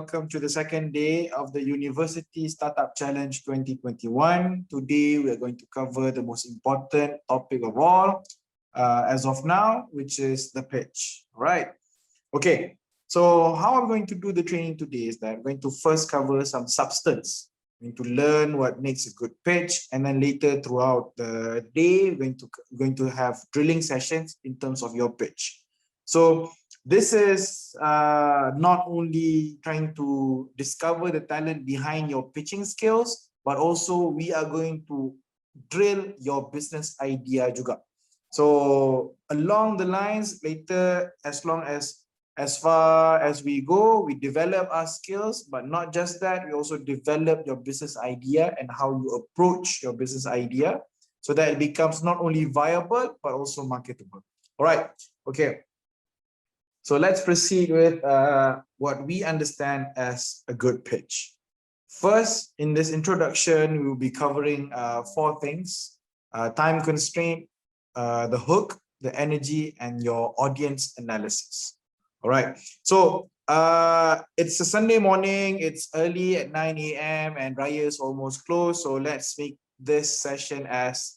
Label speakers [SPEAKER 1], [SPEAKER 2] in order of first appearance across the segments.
[SPEAKER 1] welcome to the second day of the University Startup Challenge 2021. Today, we are going to cover the most important topic of all, as of now, which is the pitch. All right. Okay. So how I'm going to do the training today is that I'm going to first cover some substance. I'm going to learn what makes a good pitch, and then later throughout the day, we're going to have drilling sessions in terms of your pitch. So this is not only trying to discover the talent behind your pitching skills, but also we are going to drill your business idea juga. So along the lines later, as far as we go, we develop our skills, but not just that, we also develop your business idea and how you approach your business idea so that it becomes not only viable, but also marketable. All right, okay. So let's proceed with what we understand as a good pitch. First, in this introduction, we will be covering 4 things: time constraint, the hook, the energy, and your audience analysis. All right. So it's a Sunday morning. It's early at 9 a.m. and Raya is almost closed. So let's make this session as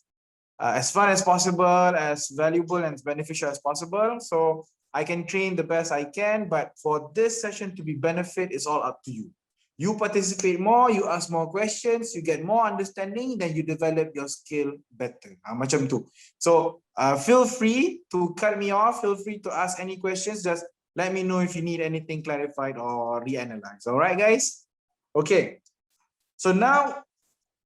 [SPEAKER 1] fun as possible, as valuable and as beneficial as possible. So I can train the best I can, but for this session to be benefit, it's all up to you. You participate more, you ask more questions, you get more understanding, then you develop your skill better. Macam tu. So feel free to cut me off, feel free to ask any questions, just let me know if you need anything clarified or reanalyzed. All right, guys? Okay. So now,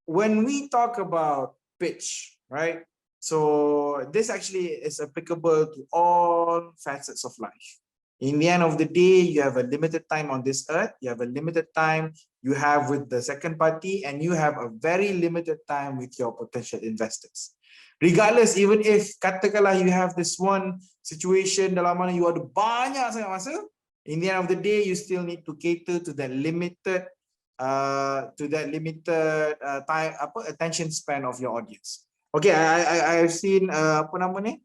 [SPEAKER 1] when we talk about pitch, right? So this actually is applicable to all facets of life. In the end of the day, you have a limited time on this earth. You have a limited time you have with the second party, and you have a very limited time with your potential investors. Regardless, even if katakanlah you have this one situation dalam mana you ada banyak sangat masa, in the end of the day, you still need to cater to that limited time, attention span of your audience. Okay, I've seen apa nama ni?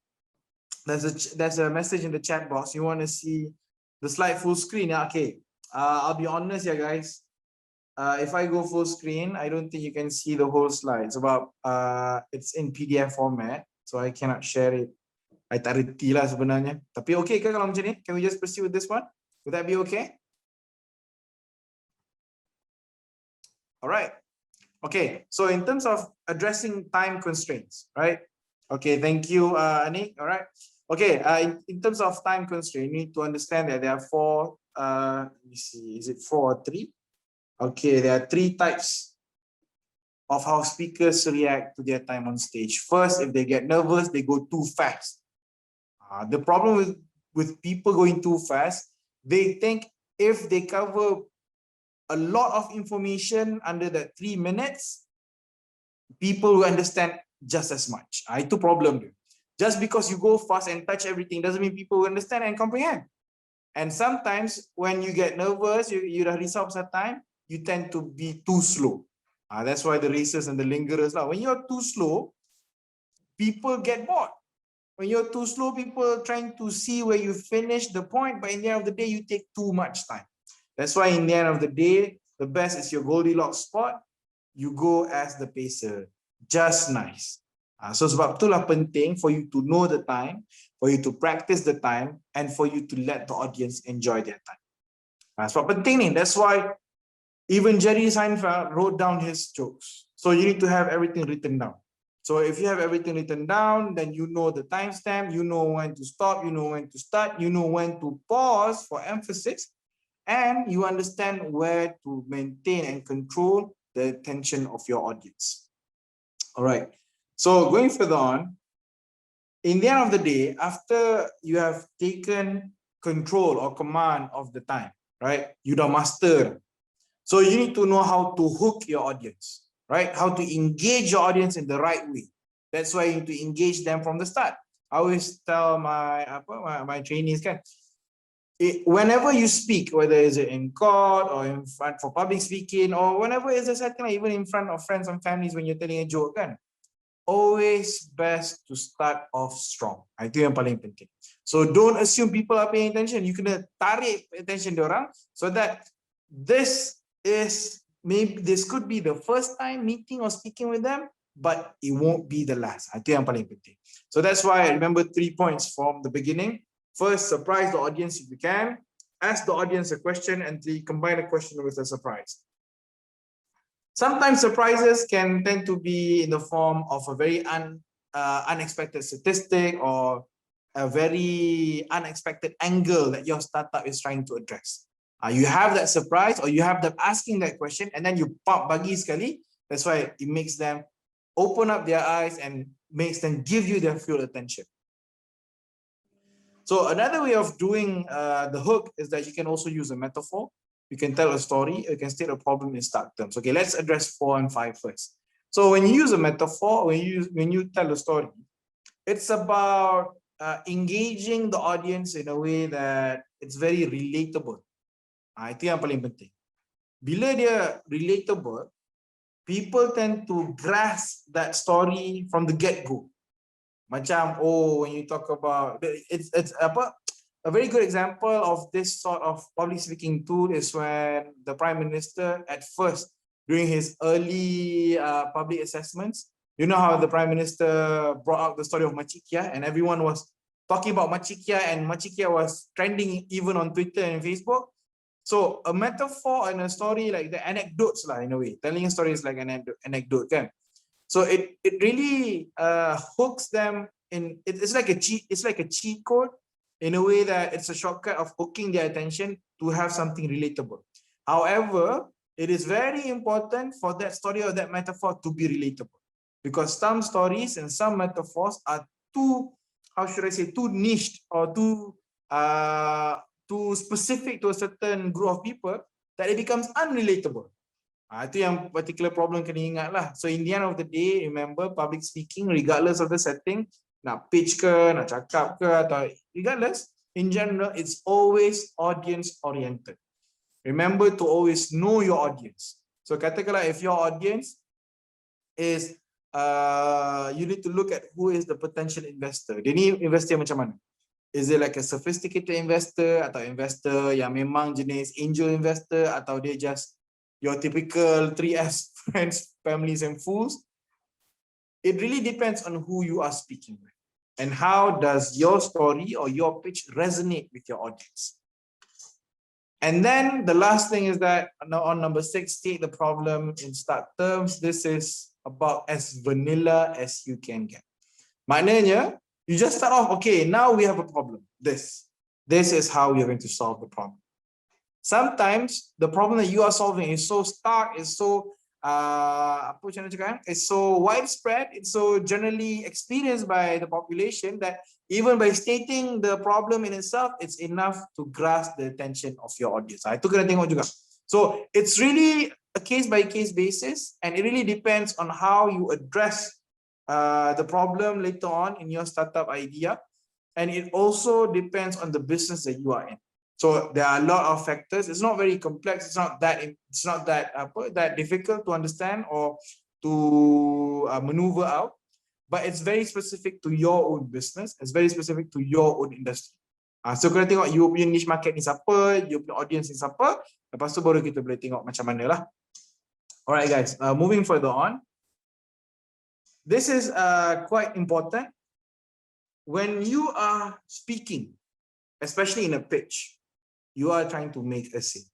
[SPEAKER 1] There's a message in the chat box. You want to see the slide full screen? Yeah, okay. I'll be honest, yeah, guys. If I go full screen, I don't think you can see the whole slide. It's about it's in PDF format, so I cannot share it. I tak reti lah sebenarnya. Tapi okay ke kalau macam ni? Can we just proceed with this one? Would that be okay? All right. Okay, so in terms of addressing time constraints, right? Okay, thank you, Anik. All right. Okay, in terms of time constraint, you need to understand that there are 4, let me see, is it 4 or 3? Okay, there are 3 types of how speakers react to their time on stage. First, if they get nervous, they go too fast. The problem with people going too fast, they think if they cover a lot of information under that 3 minutes, people will understand just as much. Itu problem dia. Just because you go fast and touch everything doesn't mean people will understand and comprehend. And sometimes when you get nervous, you dah risau pasal time, you tend to be too slow. That's why the racers and the lingerers lah. When you're too slow, people get bored. When you're too slow, people trying to see where you finish the point, but in the end of the day, you take too much time. That's why in the end of the day, the best is your Goldilocks spot. You go as the pacer, just nice. So sebab itulah penting for you to know the time, for you to practice the time, and for you to let the audience enjoy their time. Sebab penting ni, that's why even Jerry Seinfeld wrote down his jokes. So you need to have everything written down. So if you have everything written down, then you know the timestamp, you know when to stop, you know when to start, you know when to pause for emphasis, and you understand where to maintain and control the attention of your audience. All right. So going further on, in the end of the day, after you have taken control or command of the time, right? You dah master. So you need to know how to hook your audience, right? How to engage your audience in the right way. That's why you need to engage them from the start. I always tell my trainees, whenever you speak, whether it's in court or in front for public speaking, or whenever it's a setting, even in front of friends and families when you're telling a joke, always best to start off strong. Itu yang paling penting. So don't assume people are paying attention. You kena tarik attention diorang so that this could be the first time meeting or speaking with them, but it won't be the last. Itu yang paling penting. So that's why I remember 3 points from the beginning. First, surprise the audience if you can. Ask the audience a question and combine a question with a surprise. Sometimes surprises can tend to be in the form of a very unexpected statistic or a very unexpected angle that your startup is trying to address. You have that surprise or you have them asking that question and then you pump bagi sekali. That's why it makes them open up their eyes and makes them give you their full attention. So another way of doing the hook is that you can also use a metaphor. You can tell a story, you can state a problem in stark terms. Okay, let's address 4 and 5 first. So when you use a metaphor, when you tell a story, it's about engaging the audience in a way that it's very relatable. Itu yang paling penting. Bila dia relatable, people tend to grasp that story from the get-go. Macam, when you talk about it's a very good example of this sort of public speaking tool is when the Prime Minister at first during his early public assessments, you know how the Prime Minister brought out the story of Makcik Kia and everyone was talking about Makcik Kia and Makcik Kia was trending even on Twitter and Facebook. So a metaphor and a story like the anecdotes lah in a way, telling a story is like an anecdote kan. So it really hooks them in. It's like a cheat code in a way that it's a shortcut of hooking their attention to have something relatable. However, it is very important for that story or that metaphor to be relatable because some stories and some metaphors are too, how should I say, too niched or too specific to a certain group of people that it becomes unrelatable. Itu yang particular problem kena ingat lah. So in the end of the day, remember public speaking, regardless of the setting, nak pitch ke, nak cakap ke, atau regardless, in general, it's always audience oriented. Remember to always know your audience. So katakanlah if your audience is, you need to look at who is the potential investor. Dia ni investor macam mana? Is it like a sophisticated investor atau investor yang memang jenis angel investor atau dia just your typical 3S friends, families and fools? It really depends on who you are speaking with and how does your story or your pitch resonate with your audience. And then the last thing is that on number 6, state the problem in stark terms. This is about as vanilla as you can get. Maknanya, you just start off, okay, now we have a problem. This is how we are going to solve the problem. Sometimes the problem that you are solving is so stark, is so it's so widespread, it's so generally experienced by the population that even by stating the problem in itself, it's enough to grasp the attention of your audience. Itu kena tengok juga. So it's really a case-by-case basis, and it really depends on how you address the problem later on in your startup idea, and it also depends on the business that you are in. So there are a lot of factors. It's not very complex. It's not that difficult to understand or to maneuver out, but it's very specific to your own business. It's very specific to your own industry. So kena tengok you punya niche market ni siapa, you punya audience ni siapa. Lepas tu baru kita boleh tengok macam mana lah. Alright guys, moving further on. This is quite important when you are speaking, especially in a pitch. You are trying to make a sale.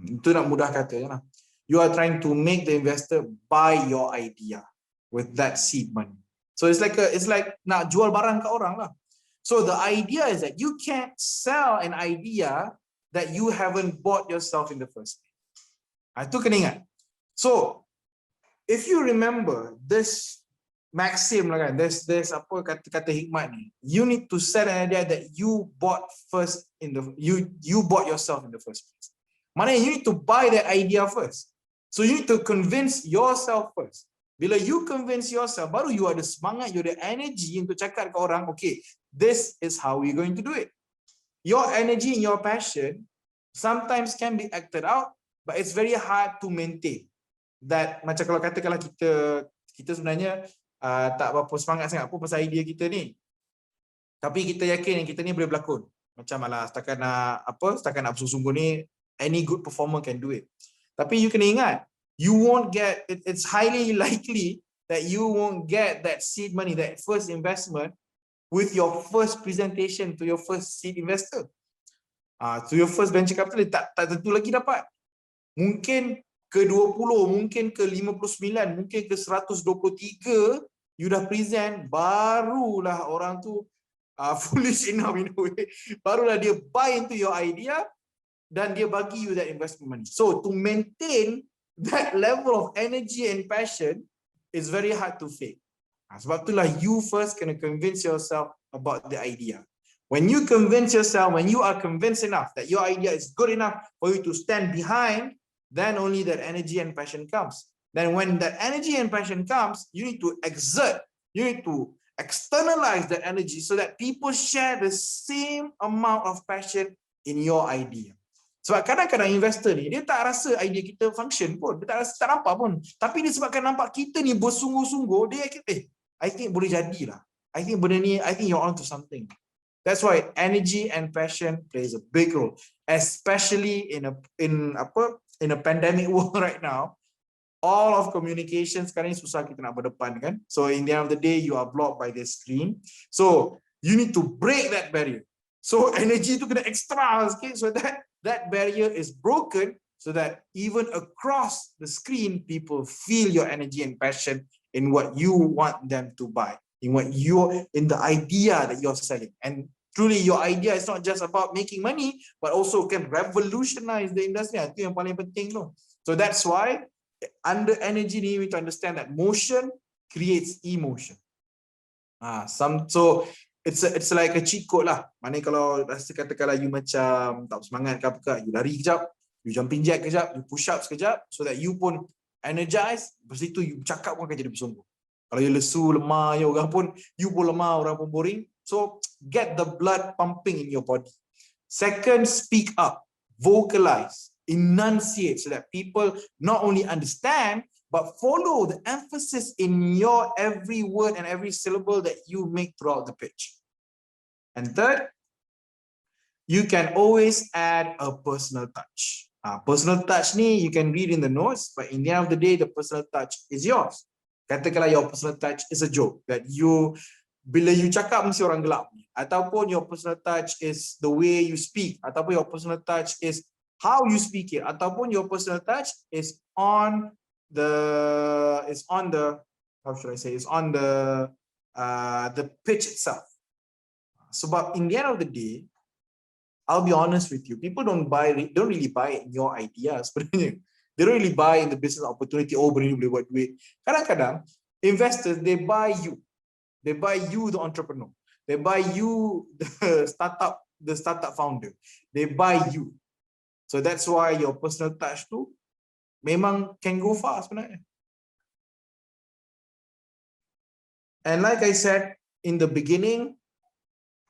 [SPEAKER 1] Itu nak mudah kata je lah. You are trying to make the investor buy your idea with that seed money. So it's like nak jual barang ke orang lah. So the idea is that you can't sell an idea that you haven't bought yourself in the first place. Itu kena ingat. So if you remember this maxim lah kan, there's apa kata hikmat ni, you need to set an idea that you bought first you bought yourself in the first place. Maknanya you need to buy that idea first. So you need to convince yourself first. Bila you convince yourself, baru you ada semangat, you ada energy untuk cakap ke orang, okay, this is how we're going to do it. Your energy and your passion sometimes can be acted out, but it's very hard to maintain. That macam kalau katakanlah kita sebenarnya tak berapa semangat sangat pun pasal idea kita ni. Tapi kita yakin yang kita ni boleh berlakon. Macam malah setakat nak bersungguh-sungguh ni Any good performer can do it. Tapi you kena ingat, you won't get, it's highly likely that you won't get that seed money, that first investment with your first presentation to your first seed investor. To your first venture capital, tak tentu lagi dapat. Mungkin ke 20, mungkin ke 59, mungkin ke 123, you dah present, barulah orang tu foolish enough in a way, barulah dia buy into your idea dan dia bagi you that investment money. So to maintain that level of energy and passion is very hard to fake. Sebab itulah you first kena convince yourself about the idea. When you convince yourself, when you are convinced enough that your idea is good enough for you to stand behind, then only that energy and passion comes. Then when that energy and passion comes, you need to exert, you need to externalize that energy so that people share the same amount of passion in your idea. Sebab kadang-kadang investor ni, dia tak rasa idea kita function pun. Dia tak rasa, tak nampak pun. Tapi dia sebabkan nampak kita ni bersungguh-sungguh, dia kata, I think boleh jadilah. I think benda ni, I think you're onto something. That's why energy and passion plays a big role. Especially in a pandemic world right now. All of communication sekarang ni susah kita nak berdepan kan. So in the end of the day, you are blocked by the screen. So you need to break that barrier. So energy tu kena extra sikit so that that barrier is broken so that even across the screen, people feel your energy and passion in what you want them to buy, in the idea that you're selling. And truly your idea is not just about making money, but also can revolutionize the industry. Itu yang paling penting tu. So that's why under energy ni, we need to understand that motion creates emotion. So it's like a cheat code lah. Mana kalau rasa katakanlah you macam tak semangat ke apa, you lari kejap, you jumping jack kejap, you push up sekejap, so that you pun energize, lepas itu you cakap pun akan jadi bersungguh. Kalau you lesu, lemah, ya orang pun, you pun lemah, orang pun boring. So get the blood pumping in your body. Second, speak up, vocalize, enunciate so that people not only understand, but follow the emphasis in your every word and every syllable that you make throughout the pitch. And third, you can always add a personal touch. Personal touch ni you can read in the notes, but in the end of the day, the personal touch is yours. Katakanlah your personal touch is a joke that you, bila you cakap mesti orang gelap, ataupun your personal touch is the way you speak, ataupun your personal touch is how you speak it, ataupun your personal touch is on the how should I say, is on the pitch itself. Sebab in the end of the day, I'll be honest with you, people don't really buy in your ideas sebenarnya. They don't really buy in the business opportunity. Oh, benda ni boleh buat duit. Kadang-kadang investors, they buy you. They buy you, the entrepreneur. They buy you, the startup founder. They buy you. So that's why your personal touch tu memang can go far sebenarnya. And like I said in the beginning,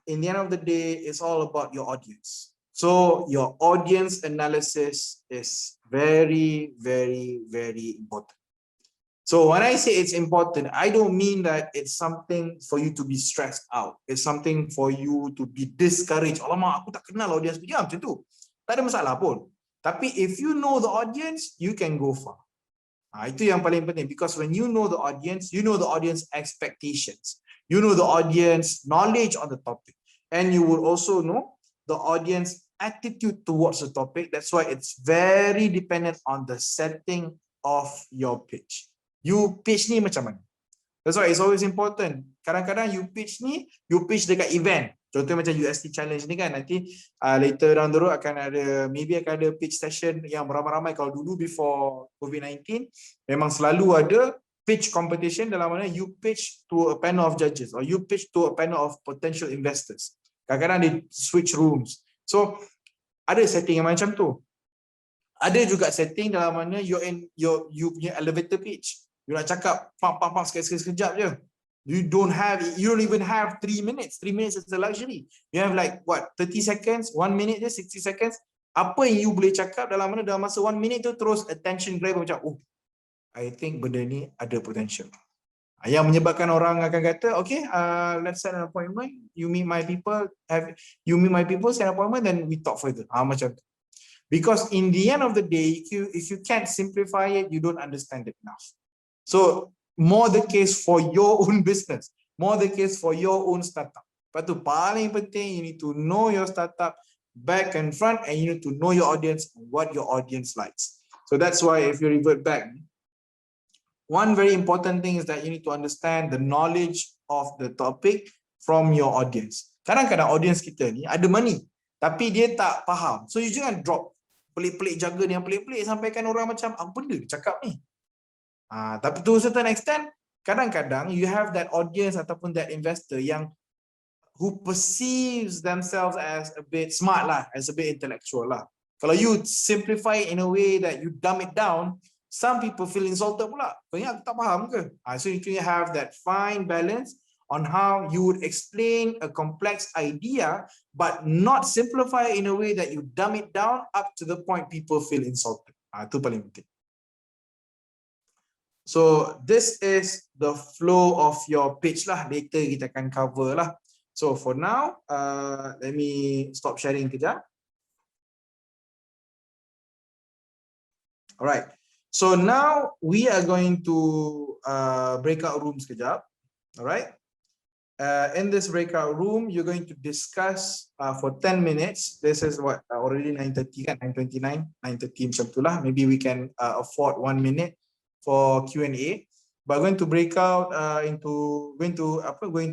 [SPEAKER 1] in the end of the day, it's all about your audience. So your audience analysis is very, very, very important. So when I say it's important, I don't mean that it's something for you to be stressed out. It's something for you to be discouraged. Alamak, aku tak kenal audience dia macam tu. Tak ada masalah pun. Tapi if you know the audience, you can go far. Itu yang paling penting, because when you know the audience expectations. You know the audience knowledge on the topic. And you will also know the audience attitude towards the topic. That's why it's very dependent on the setting of your pitch. You pitch ni macam mana? That's why it's always important. Kadang-kadang you pitch dekat event. Contohnya macam USC Challenge ni kan, nanti later down the road akan ada pitch session yang beramai-ramai. Kalau dulu before COVID-19, memang selalu ada pitch competition dalam mana you pitch to a panel of judges or you pitch to a panel of potential investors. Kadang-kadang they switch rooms. So ada setting yang macam tu. Ada juga setting dalam mana you punya elevator pitch. You nak cakap pam sekejap je. You don't even have 3 minutes. 3 minutes is a luxury. You have like what, 30 seconds, 1 minute je, 60 seconds. Apa yang you boleh cakap dalam masa 1 minute tu terus attention grab macam, oh, I think benda ni ada potential. Yang menyebabkan orang akan kata, okay, let's set an appointment. You meet my people, set an appointment, then we talk further. Macam tu. Because in the end of the day, if you can't simplify it, you don't understand it enough. So more the case for your own business, more the case for your own startup. But to paling penting, you need to know your startup back and front, and you need to know your audience, what your audience likes. So that's why if you revert back, one very important thing is that you need to understand the knowledge of the topic from your audience. Kadang-kadang audience kita ni ada money, tapi dia tak faham. So you jangan drop pelik-pelik jargon yang pelik-pelik sampaikan orang macam apa benda dia cakap ni. Tapi to a certain extent, kadang-kadang you have that audience ataupun that investor yang who perceives themselves as a bit smart lah, as a bit intellectual lah. Kalau you simplify it in a way that you dumb it down, some people feel insulted pula. Kau ingat aku tak faham ke? So you need to have that fine balance on how you would explain a complex idea, but not simplify it in a way that you dumb it down up to the point people feel insulted. Itu paling penting. So this is the flow of your pitch lah. Later kita akan cover lah. So for now, let me stop sharing kejap. All right. So now we are going to breakout rooms kejap. All right. In this breakout room, you're going to discuss for 10 minutes. This is what already 9:30 kan, 9:29, 9:30 macam tu lah. Maybe we can afford 1 minute for Q&A. But going to break out going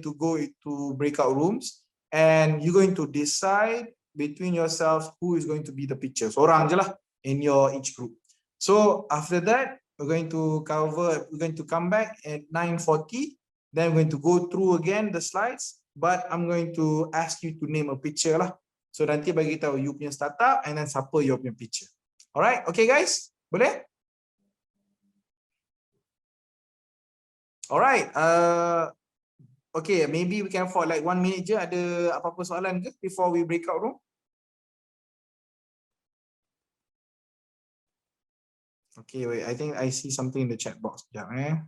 [SPEAKER 1] to go into breakout rooms, and you're going to decide between yourselves who is going to be the pitcher. Seorang je lah in your each group. So after that, we're going to come back at 9:40. Then we're going to go through again the slides, but I'm going to ask you to name a pitcher lah. So nanti bagi tahu you punya startup and then siapa you punya pitcher. Alright, okay guys? Boleh? Alright, okay, maybe we can afford like 1 minute je. Ada apa-apa soalan ke before we break out room? Okay, wait, I think I see something in the chat box. Sekejap,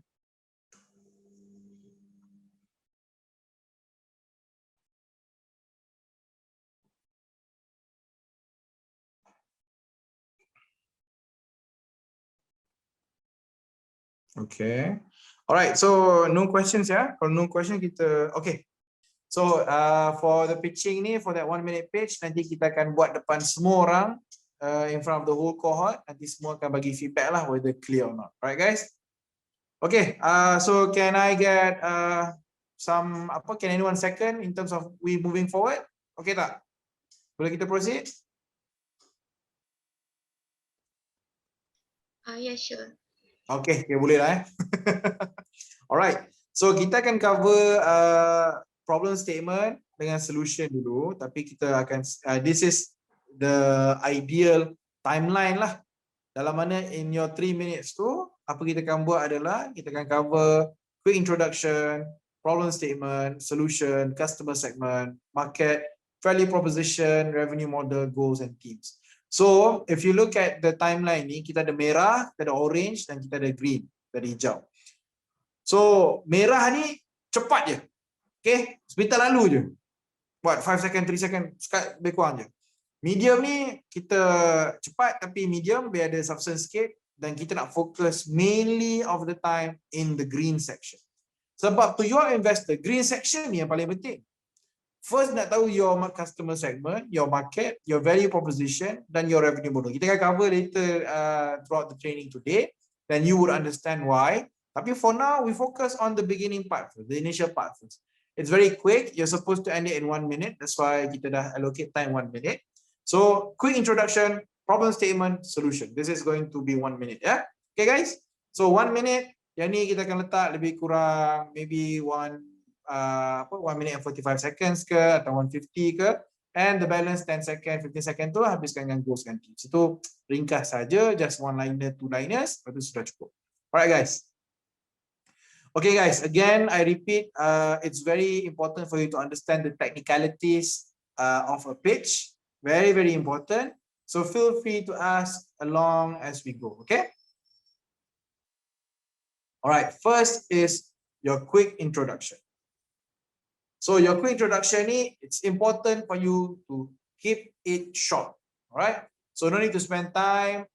[SPEAKER 1] Okay. Alright, so no questions ya. Kalau no question kita, okay. So for the pitching ni, for that 1 minute pitch, nanti kita akan buat depan semua orang in front of the whole cohort. Nanti semua akan bagi feedback lah whether clear or not. Alright guys. Okay, so can I get can anyone second in terms of we moving forward? Okay tak? Boleh kita proceed?
[SPEAKER 2] Yeah, sure.
[SPEAKER 1] Okay, boleh lah Alright, so kita akan cover problem statement dengan solution dulu, tapi kita akan this is the ideal timeline lah. Dalam mana in your 3 minutes tu, apa kita akan buat adalah kita akan cover quick introduction, problem statement, solution, customer segment, market, value proposition, revenue model, goals and teams. So if you look at the timeline ni, kita ada merah, kita ada orange dan kita ada green, dari hijau. So merah ni cepat je. Okay, sebentar lalu je. Buat 5 second, 3 second, lebih kurang je. Medium ni kita cepat tapi medium biar ada substance sikit, dan kita nak fokus mainly of the time in the green section. Sebab to your investor, green section ni yang paling penting. First nak tahu your customer segment, your market, your value proposition dan your revenue model. Kita akan cover later throughout the training today, then you would understand why. Tapi for now, we focus on the beginning part first, the initial part first. It's very quick. You're supposed to end it in 1 minute. That's why kita dah allocate time 1 minute. So quick introduction, problem statement, solution. This is going to be 1 minute. Yeah. Okay guys. So 1 minute. Yang ni kita akan letak lebih kurang maybe 1 minute and 45 seconds ke atau 150 ke, and the balance 10 second 15 second tu habiskan dengan goals and tips. Itu ringkas saja, just 1 liner 2 liners, lepas tu sudah cukup. Alright guys. Okay guys, again I repeat, it's very important for you to understand the technicalities of a pitch. Very important. So feel free to ask along as we go. Okay. Alright, first is your quick introduction. So your quick introduction ni, it's important for you to keep it short. Alright. So no need to spend time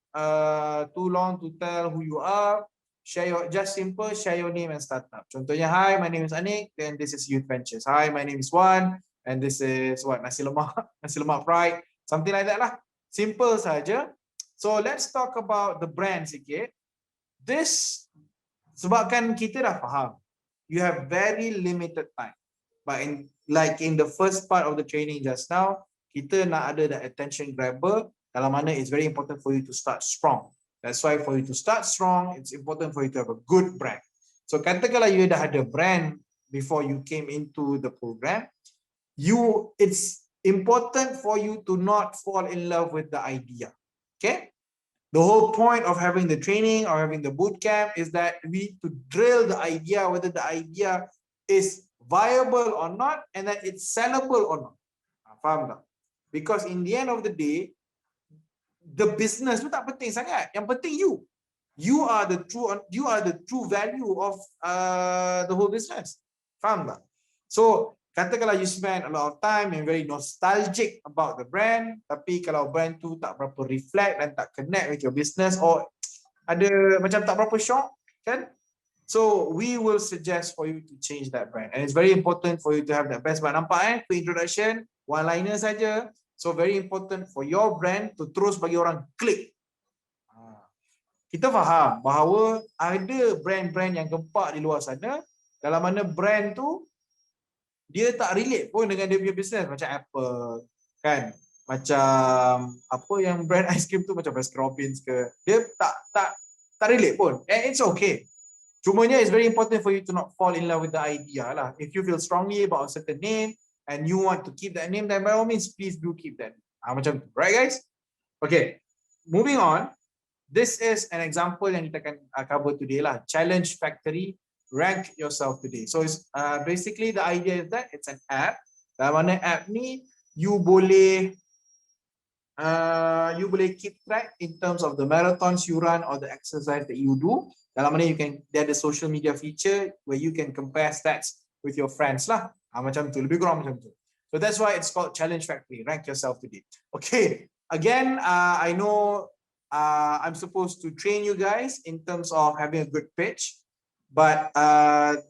[SPEAKER 1] too long to tell who you are. Share your, just simple, share your name and startup. Contohnya, hi, my name is Anik, then this is Youth Ventures. Hi, my name is Wan, and this is what, nasi lemak, nasi lemak fried, something like that lah. Simple saja. So let's talk about the brand sikit. This, sebabkan kita dah faham, you have very limited time. But in like in the first part of the training just now, kita nak ada the attention grabber, dalam mana it's very important for you to start strong. That's why for you to start strong, it's important for you to have a good brand. So katakanlah you dah ada brand before you came into the program, it's important for you to not fall in love with the idea. Okay? The whole point of having the training or having the bootcamp is that we to drill the idea, whether the idea is viable or not, and that it's sellable or not. Faham tak? Because in the end of the day, the business tu tak penting sangat. Yang penting you. You are the true value of the whole business. Faham tak? So katakanlah you spend a lot of time and very nostalgic about the brand, tapi kalau brand tu tak berapa reflect dan tak connect with your business, or ada macam tak berapa shock, kan? So we will suggest for you to change that brand, and it's very important for you to have that best brand. Nampak quick introduction, one liner saja. So very important for your brand to terus bagi orang klik. Kita faham bahawa ada brand-brand yang gempak di luar sana, dalam mana brand tu dia tak relate pun dengan dia punya business, macam Apple, kan? Macam apa yang brand ice cream tu, macam Baskin Robbins ke, dia tak relate pun, and it's okay. Cumanya it's very important for you to not fall in love with the idea lah. If you feel strongly about a certain name and you want to keep that name, then by all means please do keep that. Macam tu, right guys? Okay, moving on. This is an example yang kita akan cover today lah. Challenge Factory, rank yourself today. So it's basically the idea is that it's an app. Dalam mana app ni you boleh keep track in terms of the marathons you run or the exercise that you do. Dalam mana there the social media feature where you can compare stats with your friends lah. Macam tu, lebih kurang macam tu. So that's why it's called Challenge Factory, rank yourself today. Okay, again, I know I'm supposed to train you guys in terms of having a good pitch, but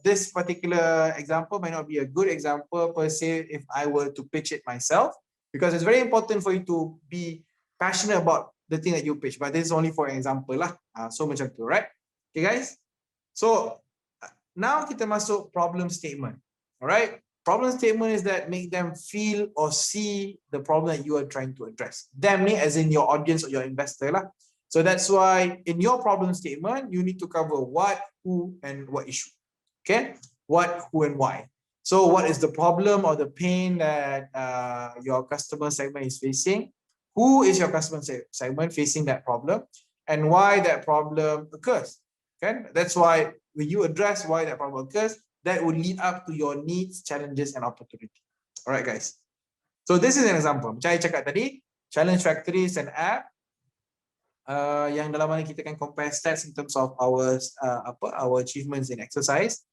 [SPEAKER 1] this particular example might not be a good example per se if I were to pitch it myself, because it's very important for you to be passionate about the thing that you pitch, but this is only for an example lah. So macam tu, right? Okay guys, so now kita masuk problem statement. Alright, problem statement is that make them feel or see the problem that you are trying to address. Them ni as in your audience or your investor lah. So that's why in your problem statement, you need to cover what, who, and what issue. Okay, what, who, and why. So what is the problem or the pain that your customer segment is facing? Who is your customer segment facing that problem? And why that problem occurs? Okay, that's why when you address why that problem occurs, that will lead up to your needs, challenges, and opportunity. All right, guys. So this is an example. Macam saya cakap tadi, Challenge Factory is an app yang dalam mana kita kan compare stats in terms of our achievements in exercise.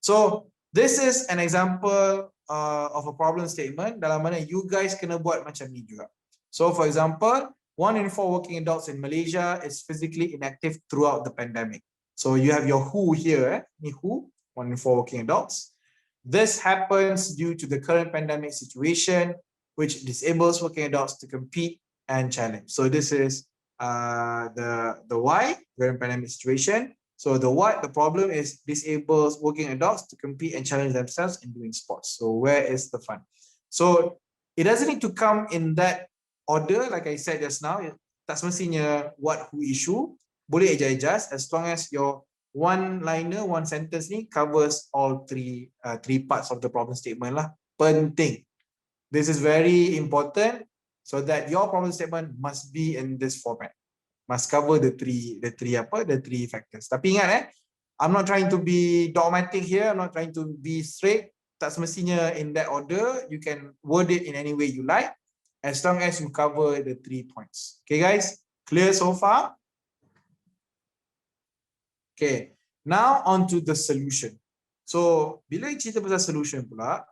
[SPEAKER 1] So this is an example of a problem statement dalam mana you guys kena buat macam ni juga. So for example, 1 in 4 working adults in Malaysia is physically inactive throughout the pandemic. So you have your who here, ni who, 1 in 4 working adults. This happens due to the current pandemic situation, which disables working adults to compete and challenge. So this is the why, current pandemic situation. So the what, the problem is disables working adults to compete and challenge themselves in doing sports. So where is the fun? So it doesn't need to come in that order, like I said just now. Tak semestinya what, who, issue. Boleh adjust as long as your one liner, one sentence ni covers all three parts of the problem statement lah. Penting. This is very important, so that your problem statement must be in this format. Must cover the three factors. Tapi ingat I'm not trying to be dogmatic here. I'm not trying to be strict. Tak semestinya in that order. You can word it in any way you like, as long as you cover the 3 points. Okay guys, clear so far? Okay, now on to the solution. So bila cerita pasal solution pula,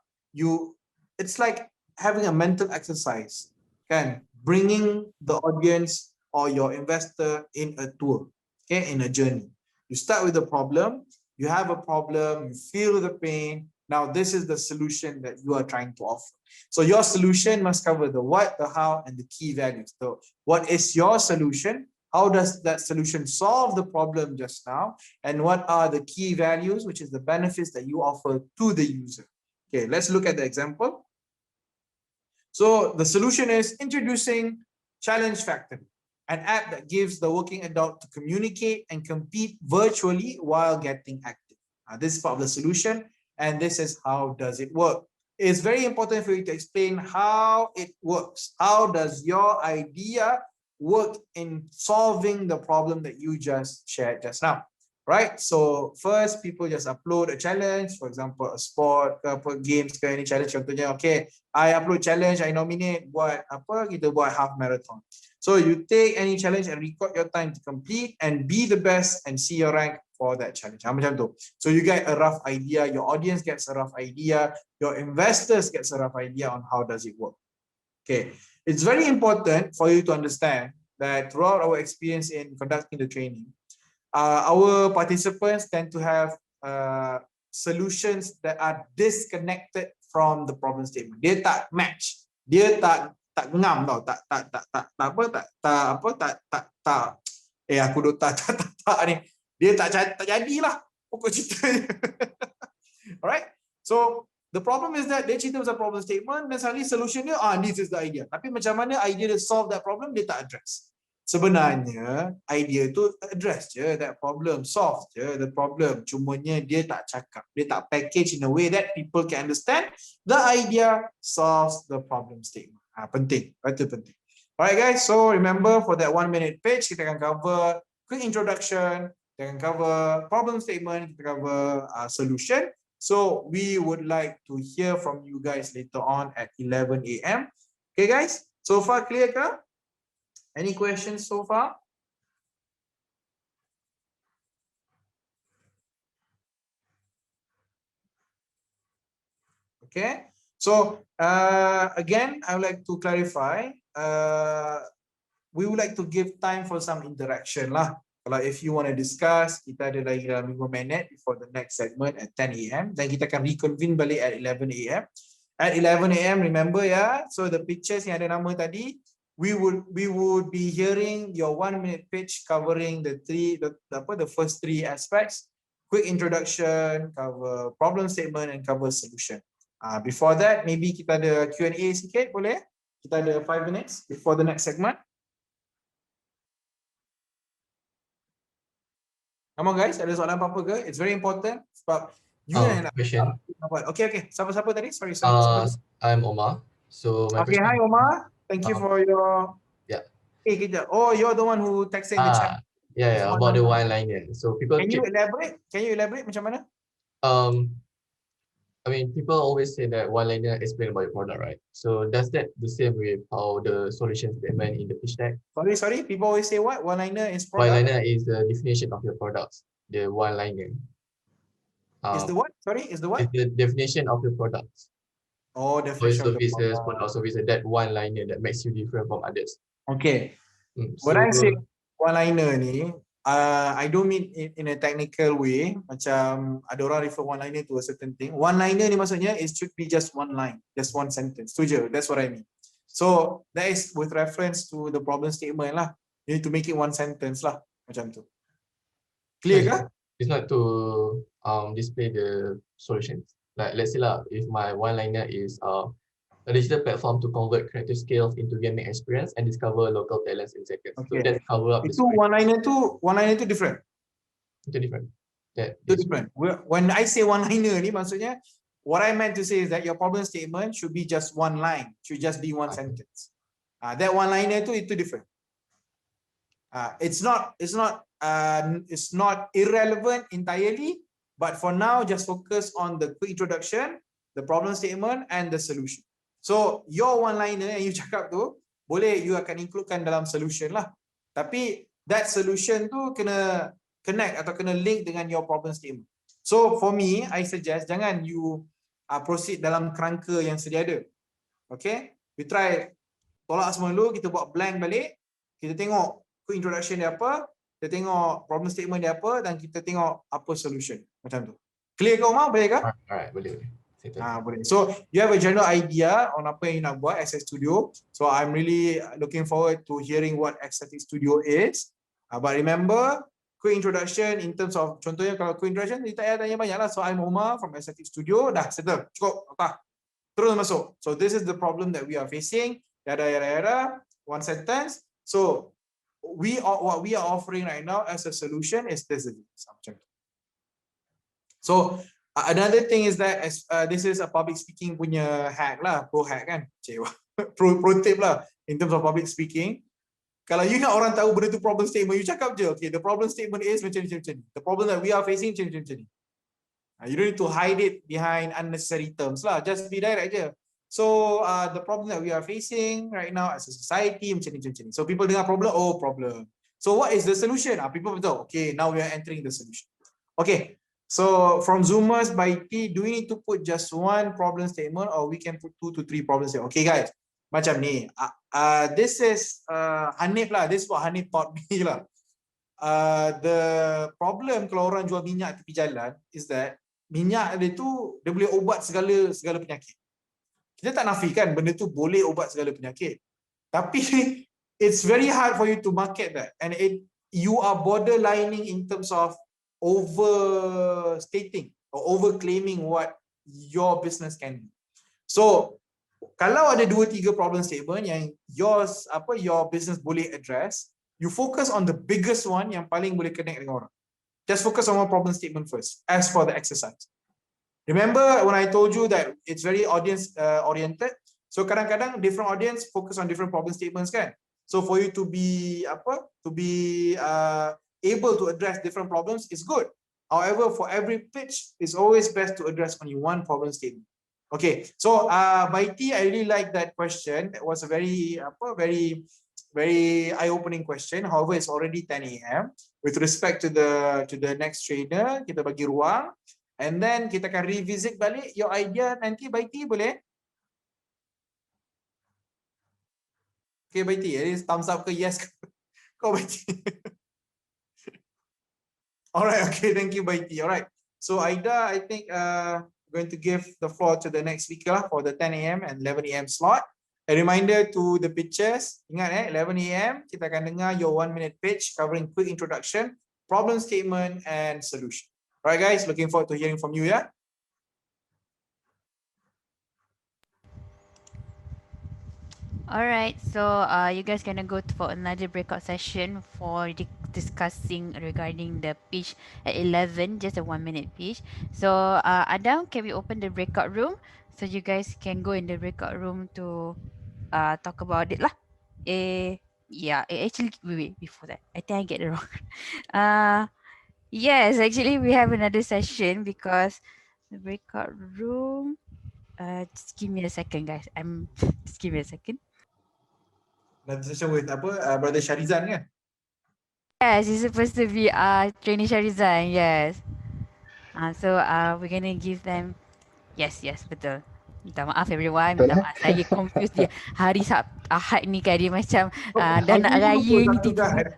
[SPEAKER 1] it's like having a mental exercise, kan? bringing the audience or your investor in a tour, okay, in a journey. You start with the problem, you have a problem, you feel the pain. Now this is the solution that you are trying to offer. So your solution must cover the what, the how, and the key values. So what is your solution? How does that solution solve the problem just now? And what are the key values, which is the benefits that you offer to the user? Okay, let's look at the example. So the solution is introducing Challenge Factory, an app that gives the working adult to communicate and compete virtually while getting active. This is part of the solution, and this is how does it work. It's very important for you to explain how it works. How does your idea work in solving the problem that you just shared just now? Right? So first, people just upload a challenge, for example, a sport, games, any challenge. Contohnya, okay, I upload challenge, I nominate, buat apa, kita buat half marathon. So you take any challenge and record your time to complete and be the best and see your rank for that challenge. Macam tu. So you get a rough idea, your audience gets a rough idea, your investors gets a rough idea on how does it work. Okay, it's very important for you to understand that throughout our experience in conducting the training, our participants tend to have solutions that are disconnected from the problem statement. Dia tak match, dia tak ngam tau, aku duk tak ni, dia tak jadilah pokok ceritanya. Alright, so the problem is that dia cerita pasal problem statement dan suddenly solution dia, this is the idea. Tapi macam mana idea dia solve that problem, dia tak address. Sebenarnya idea tu address je that problem, solve je the problem. Cumanya dia tak cakap, dia tak package in a way that people can understand the idea solves the problem statement. Penting, betul penting. Alright guys, so remember for that 1 minute pitch, kita akan cover quick introduction, kita akan cover problem statement, kita cover solution. So we would like to hear from you guys later on at 11 AM. Okay guys, so far clear ke? Any questions so far? Okay, so again, I would like to clarify. We would like to give time for some interaction lah. Kalau if you want to discuss, kita ada lagi dalam 5 minit before the next segment at 10 AM. Dan kita akan reconvene balik at 11 AM. At 11 AM, remember ya, so the pictures yang ada nama tadi, we would be hearing your 1 minute pitch covering the first 3 aspects: quick introduction, cover problem statement, and cover solution. Before that, maybe kita ada Q&A sikit, boleh? Kita ada 5 minutes before the next segment. Come on guys, ada soalan apa-apa ke? It's very important sebab you
[SPEAKER 2] question.
[SPEAKER 1] Okay. Siapa tadi? Sorry.
[SPEAKER 2] I'm Omar. So my question.
[SPEAKER 1] Hi Omar. Thank you for your.
[SPEAKER 2] Yeah.
[SPEAKER 1] Hey, oh, you're the one who texted in the chat.
[SPEAKER 2] Yeah, about the one-liner. So people.
[SPEAKER 1] Can you elaborate? Macam mana?
[SPEAKER 2] I mean, people always say that one-liner explain about your product, right? So does that the same with how the solution statement in the pitch deck?
[SPEAKER 1] Sorry. People always say what? One-liner is product.
[SPEAKER 2] One-liner is the definition of your products. The one-liner.
[SPEAKER 1] Is the what? Sorry, is the what?
[SPEAKER 2] It's the definition of your products.
[SPEAKER 1] Oh, definition of the
[SPEAKER 2] product services. That one-liner that makes you different from others.
[SPEAKER 1] Okay. When I say one-liner ni, I don't mean in a technical way. Macam ada orang refer one-liner to a certain thing. One-liner ni maksudnya it should be just one line, just one sentence. Tu je. That's what I mean. So that is with reference to the problem statement lah. You need to make it one sentence lah. Macam tu. Clear ke?
[SPEAKER 2] It's not to display the solutions. Like let's say lah, if my one-liner is a digital platform to convert creative skills into gaming experience and discover local talents in seconds.
[SPEAKER 1] Okay.
[SPEAKER 2] So that's cover up.
[SPEAKER 1] Itu one-liner tu different.
[SPEAKER 2] Itu different.
[SPEAKER 1] Itu different. When I say one-liner ni maksudnya, what I meant to say is that your problem statement should be just one line, should just be one sentence. That one-liner tu itu different. It's not irrelevant entirely, but for now just focus on the quick introduction, the problem statement, and the solution. So your one-liner yang you cakap tu, boleh you akan includekan dalam solution lah. Tapi that solution tu kena connect atau kena link dengan your problem statement. So for me, I suggest jangan you proceed dalam kerangka yang sedia ada. Okay? You try tolak semua dulu, kita buat blank balik, kita tengok quick introduction dia apa, kita tengok problem statement dia apa, dan kita tengok apa solution. Macam tu. Clear ke Umar? Boleh ke?
[SPEAKER 2] Alright, boleh.
[SPEAKER 1] Boleh. So you have a general idea on apa yang nak buat Aesthetic Studio. So I'm really looking forward to hearing what Aesthetic Studio is. But remember, quick introduction in terms of, contohnya kalau quick introduction, kita tak payah tanya banyak lah. So I'm Omar from Aesthetic Studio. Dah, settle. Cukup. Apa? Terus masuk. So this is the problem that we are facing. Yada, yada, yada. One sentence. So what we are offering right now as a solution is this. So another thing is that this is a public speaking punya hack lah, pro hack kan, pro tip lah in terms of public speaking. Kalau you nak orang tahu benda tu problem statement, you cakap je, okay, the problem statement is macam ni. The problem that we are facing macam ni. You don't need to hide it behind unnecessary terms lah, just be direct je. So the problem that we are facing right now as a society macam ni. So people dengar problem, oh problem. So what is the solution? People betul, okay, now we are entering the solution. Okay. So from Zoomers by T, do we need to put just one problem statement or we can put 2 to 3 problem statements? Okay guys, macam ni. This is Hanif lah. This is what Hanif taught me lah. The problem kalau orang jual minyak tepi jalan is that minyak dia tu dia boleh ubat segala penyakit. Kita tak nafikan benda tu boleh ubat segala penyakit. Tapi it's very hard for you to market that, and you are borderlining in terms of overstating or overclaiming what your business can do. So kalau ada 2-3 problem statement yang your business boleh address, you focus on the biggest one yang paling boleh connect dengan orang. Just focus on one problem statement first as for the exercise. Remember when I told you that it's very audience oriented? So kadang-kadang different audience focus on different problem statements kan? So for you to be able to address different problems is good. However, for every pitch, it's always best to address only one problem statement. Okay, so by T, I really like that question. It was a very eye-opening question. However, it's already 10 a.m. With respect to the next trainer, kita bagi ruang, and then kita akan revisit balik your idea nanti by T, boleh? Okay, by T, it is thumbs up ke yes ke? Kau by T. All right, okay, thank you, Baiti. All right, so Aida, I think going to give the floor to the next speaker for the 10 a.m. and 11 a.m. slot. A reminder to the pitches, ingat 11 a.m. kita akan dengar your 1-minute pitch covering quick introduction, problem statement, and solution. All right, guys, looking forward to hearing from you, yeah?
[SPEAKER 3] Alright, so you guys gonna go for another breakout session for discussing regarding the pitch at 11, just a 1-minute pitch. So Adam, can we open the breakout room so you guys can go in the breakout room to talk about it lah. Actually wait, before that, I think I get it wrong. Yes, actually we have another session because the breakout room. Just give me a second, guys. Just give me a second.
[SPEAKER 1] Another session with Brother Sharizan kan?
[SPEAKER 3] Yes, it's supposed to be training Sharizan, yes. So we're gonna give them, yes, betul. Minta maaf everyone, minta maaf saya confused dia. Hari Ahad ni kan dia macam dah nak raya ni tiba-tiba.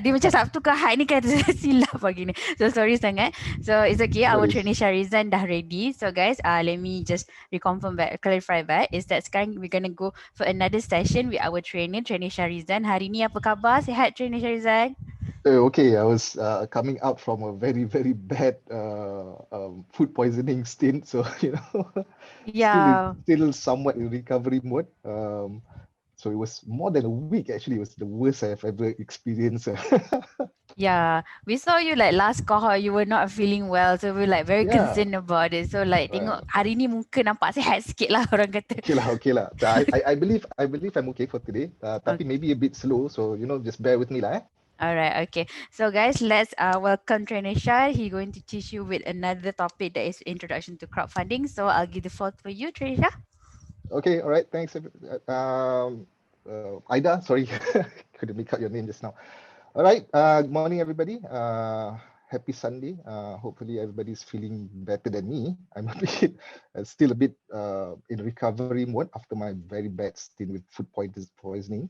[SPEAKER 3] Dia macam Sabtu ke Ahad ni kan silap pagi ni. So sorry sangat. So it's okay, our trainee Sharizan dah ready. So guys, let me just clarify back is that sekarang we're gonna go for another session with our trainee Sharizan. Hari ni apa khabar? Sihat trainee Sharizan?
[SPEAKER 4] Okay, I was coming out from a very, very bad food poisoning stint, so still somewhat in recovery mode. So it was more than a week actually. It was the worst I've ever experienced.
[SPEAKER 3] Yeah, we saw you like last cohort, you were not feeling well, so we were like very concerned about it. So like tengok hari ni muka nampak sihat sikit lah orang kata.
[SPEAKER 4] Okay lah. I believe I'm okay for today. Tapi maybe a bit slow, so just bear with me lah.
[SPEAKER 3] Alright, okay. So guys, let's welcome Trainer Shah. He's going to teach you with another topic that is introduction to crowdfunding. So I'll give the floor for you, Trainer Shah.
[SPEAKER 4] Okay, all right, thanks. Aida, sorry, couldn't make out your name just now. All right, good morning, everybody. happy Sunday. Hopefully everybody's feeling better than me. I'm a bit, still a bit in recovery mode after my very bad stint with food poisoning.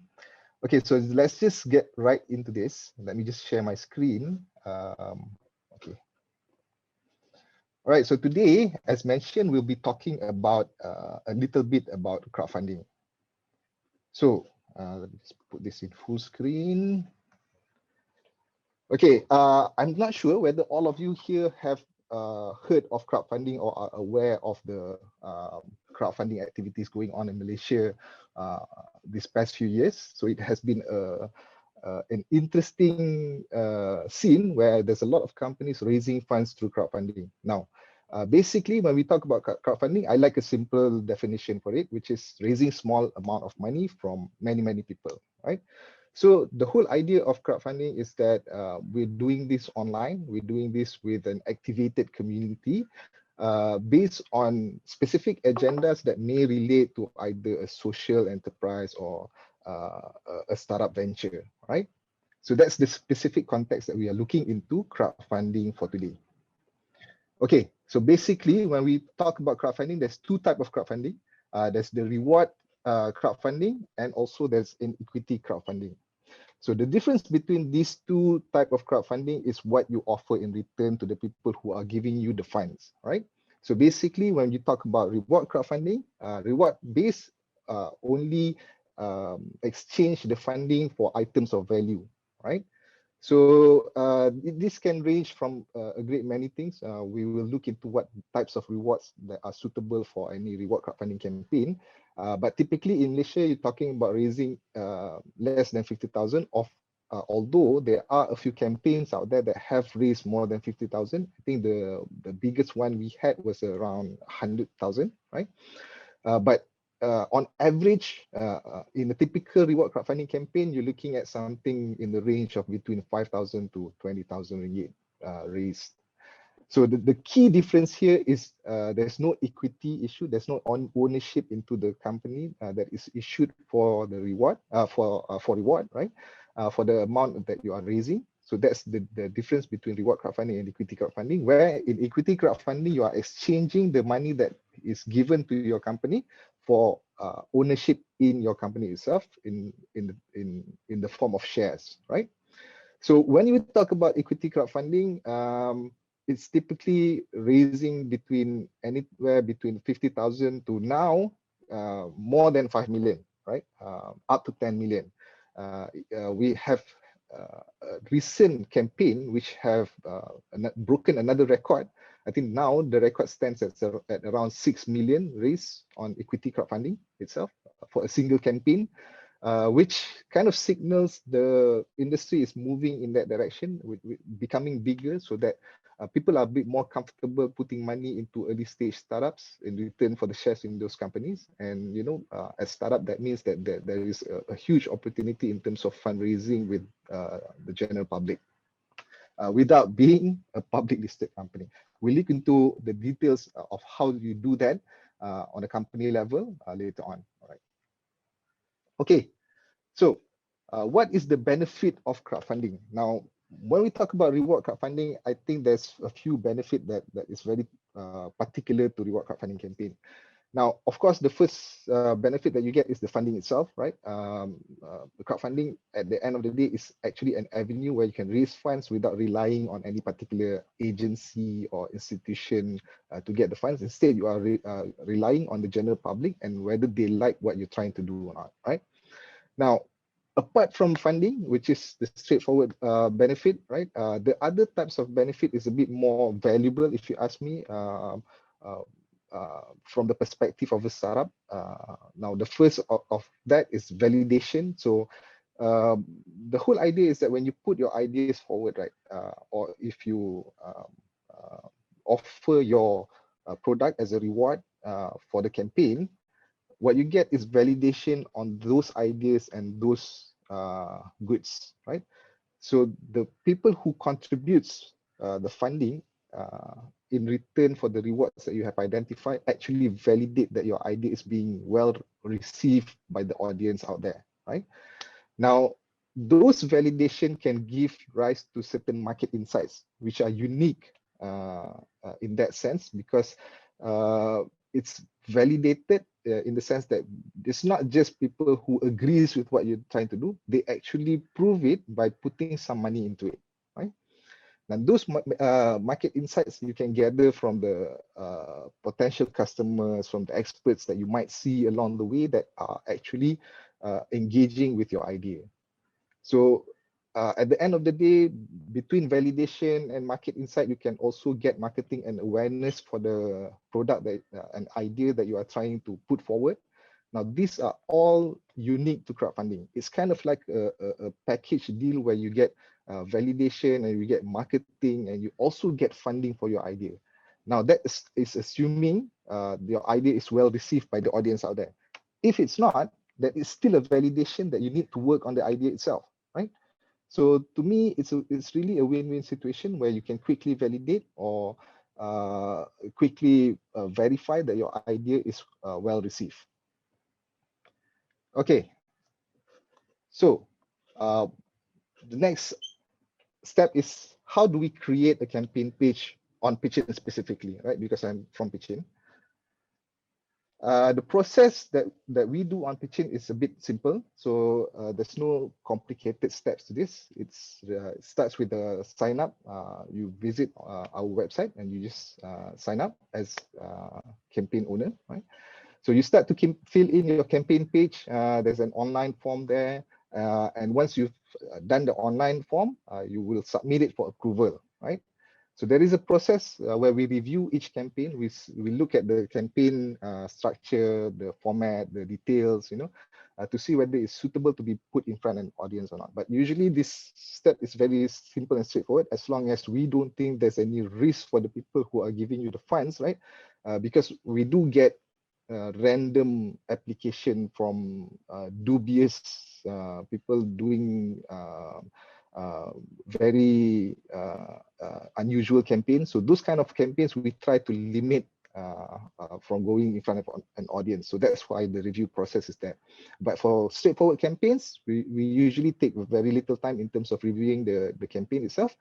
[SPEAKER 4] Okay, so let's just get right into this. Let me just share my screen. Okay. All right, so today, as mentioned, we'll be talking about a little bit about crowdfunding. So let me just put this in full screen. Okay, I'm not sure whether all of you here have heard of crowdfunding or are aware of the crowdfunding activities going on in Malaysia these past few years. So it has been an interesting scene where there's a lot of companies raising funds through crowdfunding. Now, basically, when we talk about crowdfunding, I like a simple definition for it, which is raising small amount of money from many people, right? So the whole idea of crowdfunding is that we're doing this online. We're doing this with an activated community based on specific agendas that may relate to either a social enterprise or a startup venture, right? So that's the specific context that we are looking into crowdfunding for today. Okay, so basically when we talk about crowdfunding, there's two types of crowdfunding. There's the reward crowdfunding, and also there's an equity crowdfunding. So the difference between these two types of crowdfunding is what you offer in return to the people who are giving you the funds, right? So basically, when you talk about reward crowdfunding, reward-based only exchange the funding for items of value, right? So this can range from a great many things. We will look into what types of rewards that are suitable for any reward crowdfunding campaign. But typically in Malaysia, you're talking about raising less than 50,000 of, although there are a few campaigns out there that have raised more than 50,000. I think the biggest one we had was around 100,000, right? But on average, in a typical reward crowdfunding campaign, you're looking at something in the range of between 5,000 to 20,000 ringgit raised. So the key difference here is there's no equity issue, there's no ownership into the company that is issued for the reward, for reward, right? For the amount that you are raising. So that's the difference between reward crowdfunding and equity crowdfunding, where in equity crowdfunding, you are exchanging the money that is given to your company for ownership in your company itself in the form of shares, right? So when you talk about equity crowdfunding, it's typically raising between anywhere between 50,000 to now more than 5 million, right? Up to 10 million. We have a recent campaign which have broken another record. I think now the record stands at around 6 million raised on equity crowdfunding itself for a single campaign, which kind of signals the industry is moving in that direction, with becoming bigger, so that people are a bit more comfortable putting money into early stage startups in return for the shares in those companies. And you know, as startup, that means that there is a huge opportunity in terms of fundraising with the general public without being a public listed company. We'll look into the details of how you do that on a company level later on. All right. Okay, so what is the benefit of crowdfunding? Now, when we talk about reward crowdfunding, I think there's a few benefits that is very particular to reward crowdfunding campaign. Now, of course, the first benefit that you get is the funding itself, right? The crowdfunding at the end of the day is actually an avenue where you can raise funds without relying on any particular agency or institution to get the funds. Instead, you are relying on the general public and whether they like what you're trying to do or not, right? Now, apart from funding, which is the straightforward benefit, right? The other types of benefit is a bit more valuable, if you ask me, from the perspective of a startup. Now, the first of that is validation. So the whole idea is that when you put your ideas forward, right, or if you offer your product as a reward for the campaign, what you get is validation on those ideas and those goods, right? So the people who contributes the funding in return for the rewards that you have identified actually validate that your idea is being well received by the audience out there, right? Now, those validation can give rise to certain market insights, which are unique in that sense, because it's validated in the sense that it's not just people who agrees with what you're trying to do, they actually prove it by putting some money into it, right? And those market insights you can gather from the potential customers, from the experts that you might see along the way that are actually engaging with your idea. So at the end of the day, between validation and market insight, you can also get marketing and awareness for the product that an idea that you are trying to put forward. Now, these are all unique to crowdfunding. It's kind of like a package deal where you get validation and you get marketing and you also get funding for your idea. Now, that is assuming your idea is well received by the audience out there. If it's not, then it's still a validation that you need to work on the idea itself, right? So to me, it's really a win-win situation where you can quickly validate or quickly verify that your idea is well received. Okay, so the next step is how do we create a campaign page on Pitchin specifically, right? Because I'm from Pitchin. The process that we do on Pitchin is a bit simple. So there's no complicated steps to this. It starts with a sign up. You visit our website and you just sign up as campaign owner, right? So you start to fill in your campaign page. There's an online form there. And once you've done the online form, you will submit it for approval, right? So there is a process where we review each campaign. We look at the campaign structure, the format, the details, to see whether it's suitable to be put in front of an audience or not. But usually this step is very simple and straightforward, as long as we don't think there's any risk for the people who are giving you the funds, right? Because we do get random application from dubious people doing very unusual campaigns. So those kind of campaigns we try to limit from going in front of an audience. So that's why the review process is there. But for straightforward campaigns, we usually take very little time in terms of reviewing the campaign itself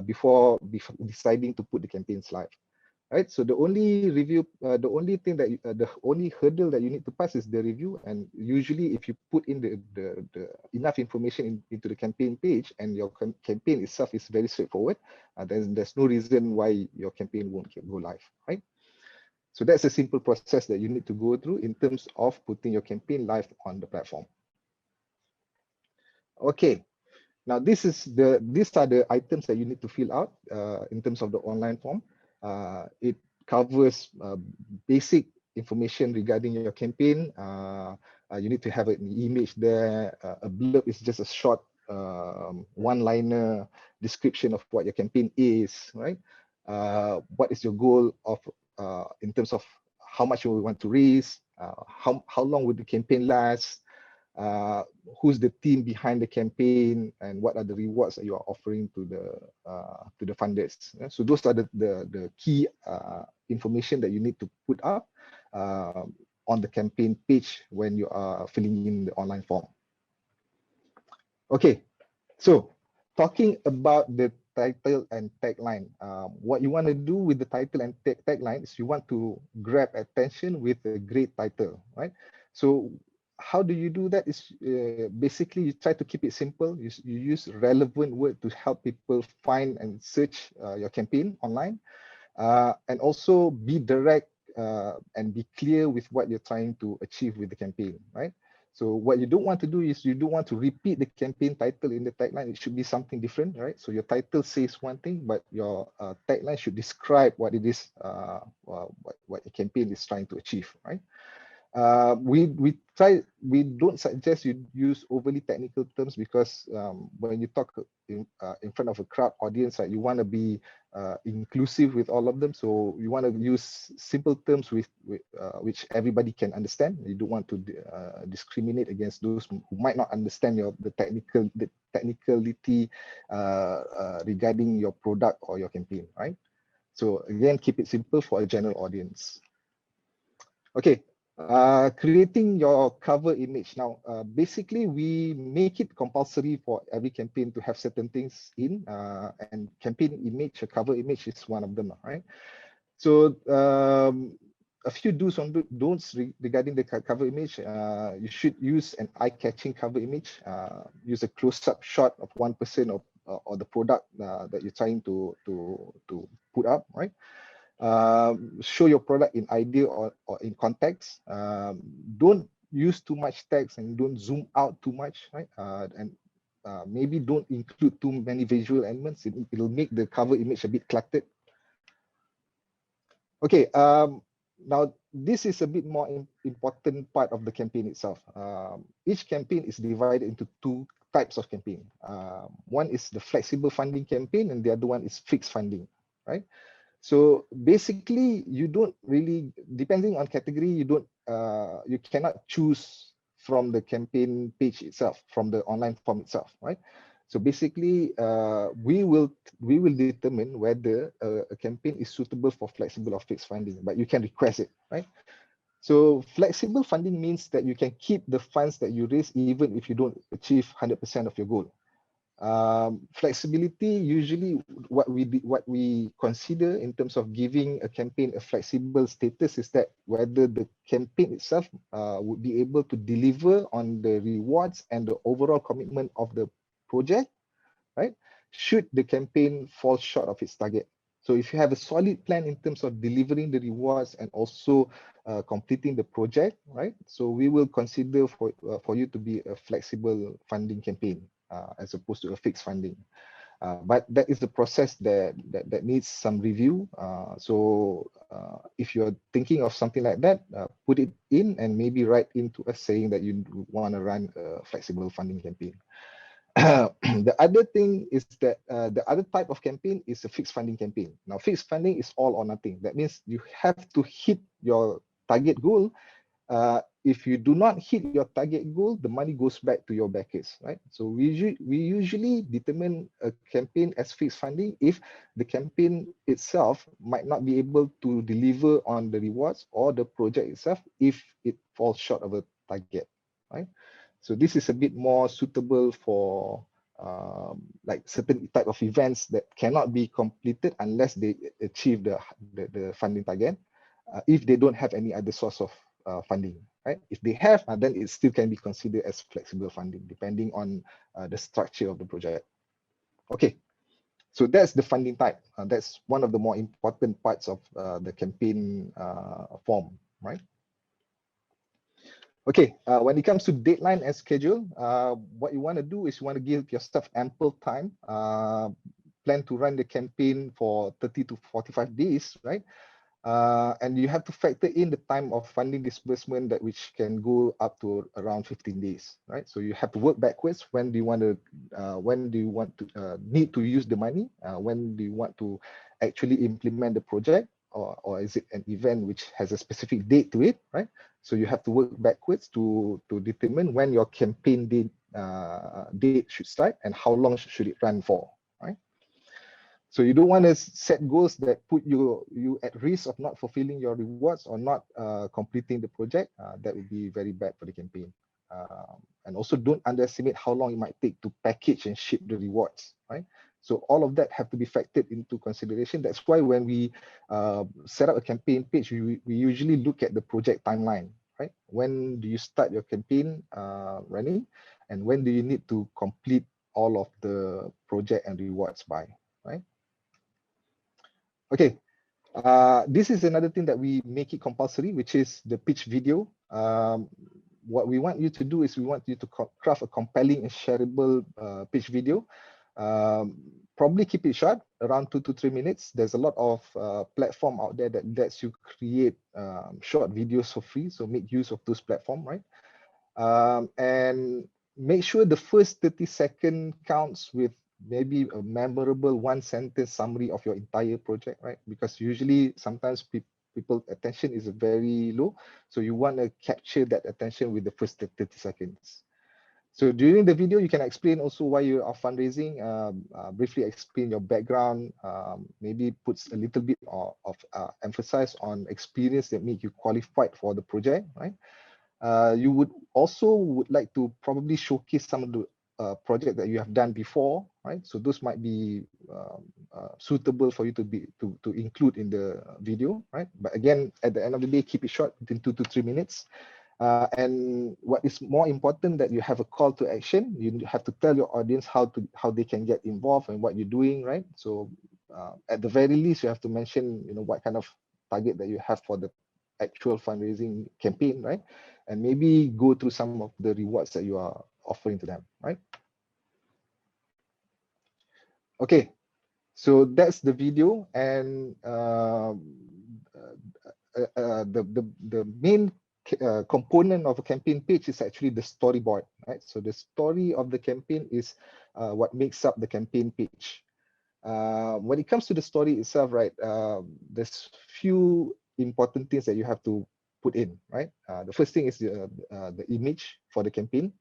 [SPEAKER 4] before deciding to put the campaigns live. Right, so the only the only hurdle that you need to pass is the review. And usually, if you put in the enough information into the campaign page and your campaign itself is very straightforward, then there's no reason why your campaign won't go live, right? So that's a simple process that you need to go through in terms of putting your campaign live on the platform. Okay, now these are the items that you need to fill out in terms of the online form. It covers basic information regarding your campaign. You need to have an image there. A blurb is just a short one-liner description of what your campaign is, right? What is your goal of in terms of how much you want to raise? How long would the campaign last? Who's the team behind the campaign, and what are the rewards that you are offering to the funders? So those are the key information that you need to put up on the campaign page when you are filling in the online form. Okay, so talking about the title and tagline, what you want to do with the title and tagline is you want to grab attention with a great title, right? So how do you do that? Is basically you try to keep it simple. You use relevant word to help people find and search your campaign online, and also be direct and be clear with what you're trying to achieve with the campaign, right? So what you don't want to do is you don't want to repeat the campaign title in the tagline. It should be something different, right? So your title says one thing, but your tagline should describe what it is, what the campaign is trying to achieve, right? We don't suggest you use overly technical terms, because when you talk in front of a crowd audience, right, you want to be inclusive with all of them. So you want to use simple terms which everybody can understand. You don't want to discriminate against those who might not understand the technicality regarding your product or your campaign, right? So again, keep it simple for a general audience. Okay. Creating your cover image. Now, basically, we make it compulsory for every campaign to have certain things in, and campaign image, a cover image is one of them, right? So a few do's and don'ts regarding the cover image. You should use an eye-catching cover image. Use a close-up shot of one person or the product that you're trying to put up, right? Show your product in idea or in context. Don't use too much text and don't zoom out too much, right? And maybe don't include too many visual elements. It'll make the cover image a bit cluttered. Okay, now this is a bit more important part of the campaign itself. Each campaign is divided into two types of campaign. One is the flexible funding campaign and the other one is fixed funding, right? So basically, you don't really, depending on category, you cannot choose from the campaign page itself, from the online form itself, right? So basically, we will determine whether a campaign is suitable for flexible or fixed funding, but you can request it, right? So flexible funding means that you can keep the funds that you raise even if you don't achieve 100% of your goal. Flexibility, usually what we consider in terms of giving a campaign a flexible status is that whether the campaign itself would be able to deliver on the rewards and the overall commitment of the project, right? Should the campaign fall short of its target. So if you have a solid plan in terms of delivering the rewards and also completing the project, right? So we will consider for you to be a flexible funding campaign as opposed to a fixed funding. But that is the process that needs some review. So if you're thinking of something like that, put it in and maybe write into us saying that you want to run a flexible funding campaign. The other thing is that the other type of campaign is a fixed funding campaign. Now, fixed funding is all or nothing. That means you have to hit your target goal. If you do not hit your target goal, the money goes back to your backers, right? So we usually determine a campaign as fixed funding if the campaign itself might not be able to deliver on the rewards or the project itself if it falls short of a target, right? So this is a bit more suitable for like certain type of events that cannot be completed unless they achieve the funding target, if they don't have any other source of funding, right? If they have, then it still can be considered as flexible funding depending on the structure of the project. Okay, so that's the funding type. That's one of the more important parts of the campaign form, right? Okay, when it comes to deadline and schedule, what you want to do is you want to give yourself ample time. Plan to run the campaign for 30 to 45 days, right? And you have to factor in the time of funding disbursement that which can go up to around 15 days, right? So you have to work backwards. When do you want to need to use the money? When do you want to actually implement the project? Or is it an event which has a specific date to it, right? So you have to work backwards to determine when your campaign date should start and how long should it run for, right? So you don't want to set goals that put you at risk of not fulfilling your rewards or not completing the project. That would be very bad for the campaign. And also don't underestimate how long it might take to package and ship the rewards, right? So all of that have to be factored into consideration. That's why when we set up a campaign page, we usually look at the project timeline, right? When do you start your campaign running? And when do you need to complete all of the project and rewards by, right? Okay, this is another thing that we make it compulsory, which is the pitch video. What we want you to do is we want you to craft a compelling and shareable pitch video. Probably keep it short, around 2 to 3 minutes. There's a lot of platform out there that lets you create short videos for free. So make use of those platforms, right? And make sure the first 30 seconds counts with maybe a memorable one-sentence summary of your entire project, right? Because usually sometimes people's attention is very low. So you want to capture that attention with the first 30 seconds. So during the video, you can explain also why you are fundraising, briefly explain your background, maybe puts a little bit of emphasis on experience that make you qualified for the project, right? You would like to probably showcase some of the project that you have done before, right? So those might be suitable for you to include in the video, right? But again, at the end of the day, keep it short, within 2 to 3 minutes. And what is more important, that you have a call to action. You have to tell your audience how they can get involved and what you're doing, right? So at the very least, you have to mention, what kind of target that you have for the actual fundraising campaign, right? And maybe go through some of the rewards that you are offering to them, right? Okay, so that's the video, and the main component of a campaign page is actually the storyboard, right? So the story of the campaign is what makes up the campaign page. When it comes to the story itself, right, there's few important things that you have to put in, right? The first thing is the image for the campaign,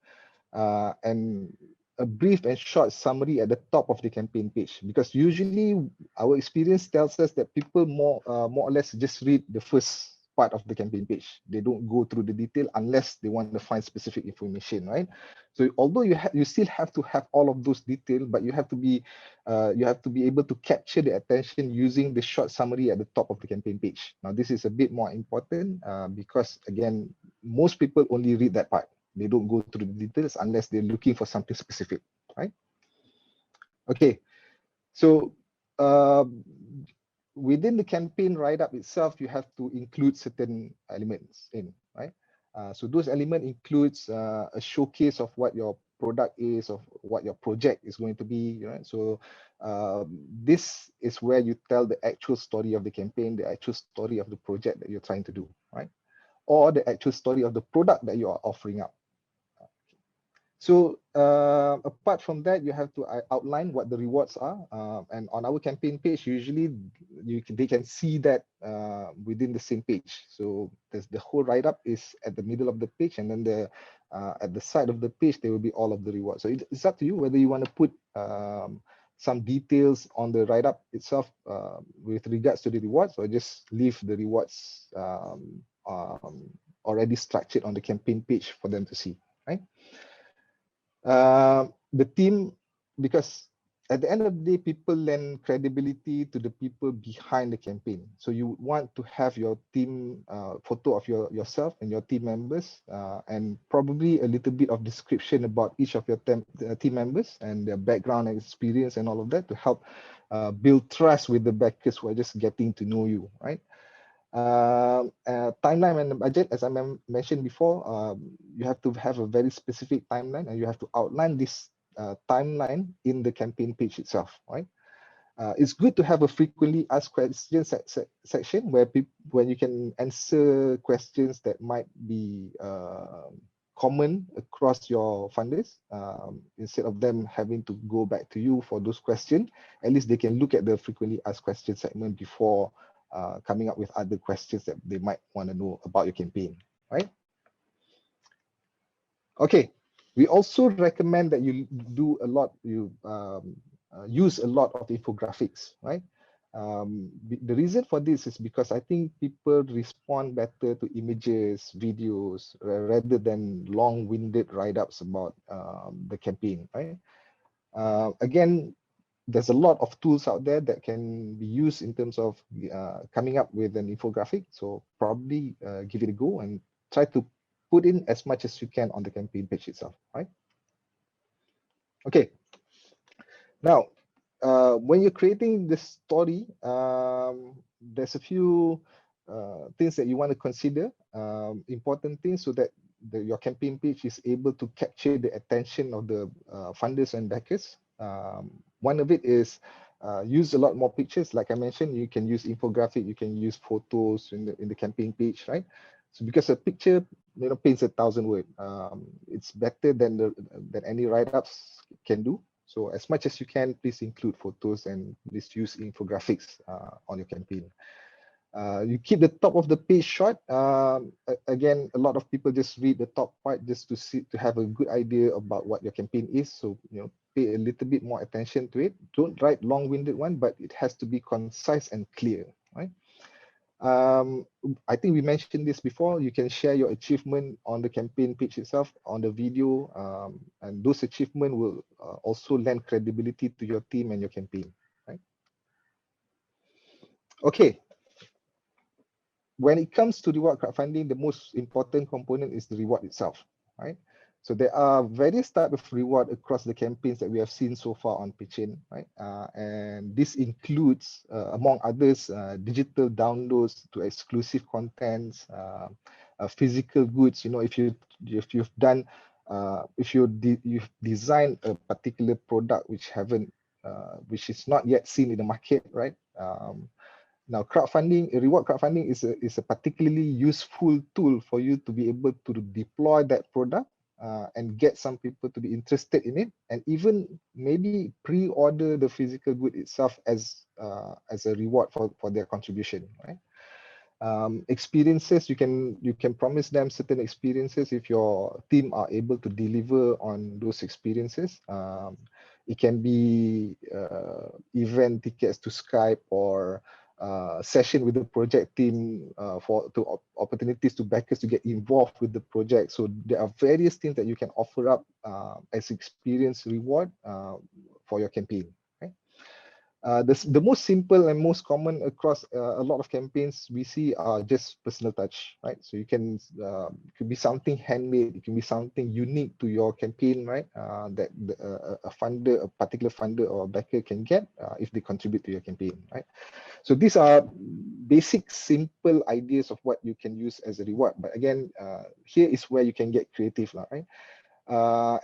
[SPEAKER 4] and a brief and short summary at the top of the campaign page, because usually our experience tells us that people more or less just read the first part of the campaign page. They don't go through the detail unless they want to find specific information, right? So although you still have to have all of those details, but you have to be able to capture the attention using the short summary at the top of the campaign page. Now this is a bit more important because again, most people only read that part. They don't go through the details unless they're looking for something specific, right? Okay, so within the campaign write-up itself, you have to include certain elements in, right? So those elements includes a showcase of what your product is, of what your project is going to be, right? So this is where you tell the actual story of the campaign, the actual story of the project that you're trying to do, right? Or the actual story of the product that you are offering up. So apart from that, you have to outline what the rewards are. And on our campaign page, usually they can see that within the same page. So the whole write-up is at the middle of the page, and then at the side of the page, there will be all of the rewards. So it's up to you whether you want to put some details on the write-up itself with regards to the rewards, or just leave the rewards already structured on the campaign page for them to see, right? The team, because at the end of the day, people lend credibility to the people behind the campaign. So you want to have your team photo of yourself and your team members, and probably a little bit of description about each of your team members and their background and experience and all of that, to help build trust with the backers who are just getting to know you, right? Timeline and budget, as I mentioned before, you have to have a very specific timeline, and you have to outline this timeline in the campaign page itself, right? It's good to have a frequently asked questions section where you can answer questions that might be common across your funders. Instead of them having to go back to you for those questions, at least they can look at the frequently asked questions segment before coming up with other questions that they might want to know about your campaign, right? Okay, we also recommend that you do a lot, use a lot of infographics, right? The reason for this is because I think people respond better to images, videos, rather than long-winded write-ups about the campaign, right? Again, there's a lot of tools out there that can be used in terms of coming up with an infographic. So probably give it a go and try to put in as much as you can on the campaign page itself, right? Okay. Now, when you're creating this story, there's a few things that you want to consider, important things, so that your campaign page is able to capture the attention of the funders and backers. One of it is use a lot more pictures. Like I mentioned, you can use infographic, you can use photos in the campaign page, right? So because a picture, paints 1,000 words. It's better than any write-ups can do. So as much as you can, please include photos and please use infographics on your campaign. You keep the top of the page short. Again, a lot of people just read the top part just to have a good idea about what your campaign is. So pay a little bit more attention to it. Don't write long-winded one, but it has to be concise and clear, right? I think we mentioned this before. You can share your achievement on the campaign page itself, on the video, and those achievements will also lend credibility to your team and your campaign, right? Okay. When it comes to reward crowdfunding, the most important component is the reward itself, right? So there are various types of reward across the campaigns that we have seen so far on Pitchin, right? And this includes, among others, digital downloads to exclusive contents, physical goods. If you've done, you've designed a particular product which is not yet seen in the market, right? Now, reward crowdfunding is a particularly useful tool for you to be able to deploy that product and get some people to be interested in it, and even maybe pre-order the physical good itself as a reward for their contribution, right? Experiences, you can promise them certain experiences if your team are able to deliver on those experiences. It can be event tickets to Skype, or session with the project team for opportunities to backers to get involved with the project. So there are various things that you can offer up as experience reward for your campaign. The most simple and most common across a lot of campaigns we see are just personal touch, right? So you can, it could be something handmade, it can be something unique to your campaign, right? That a particular funder or backer can get if they contribute to your campaign, right? So these are basic, simple ideas of what you can use as a reward. But again, here is where you can get creative, right?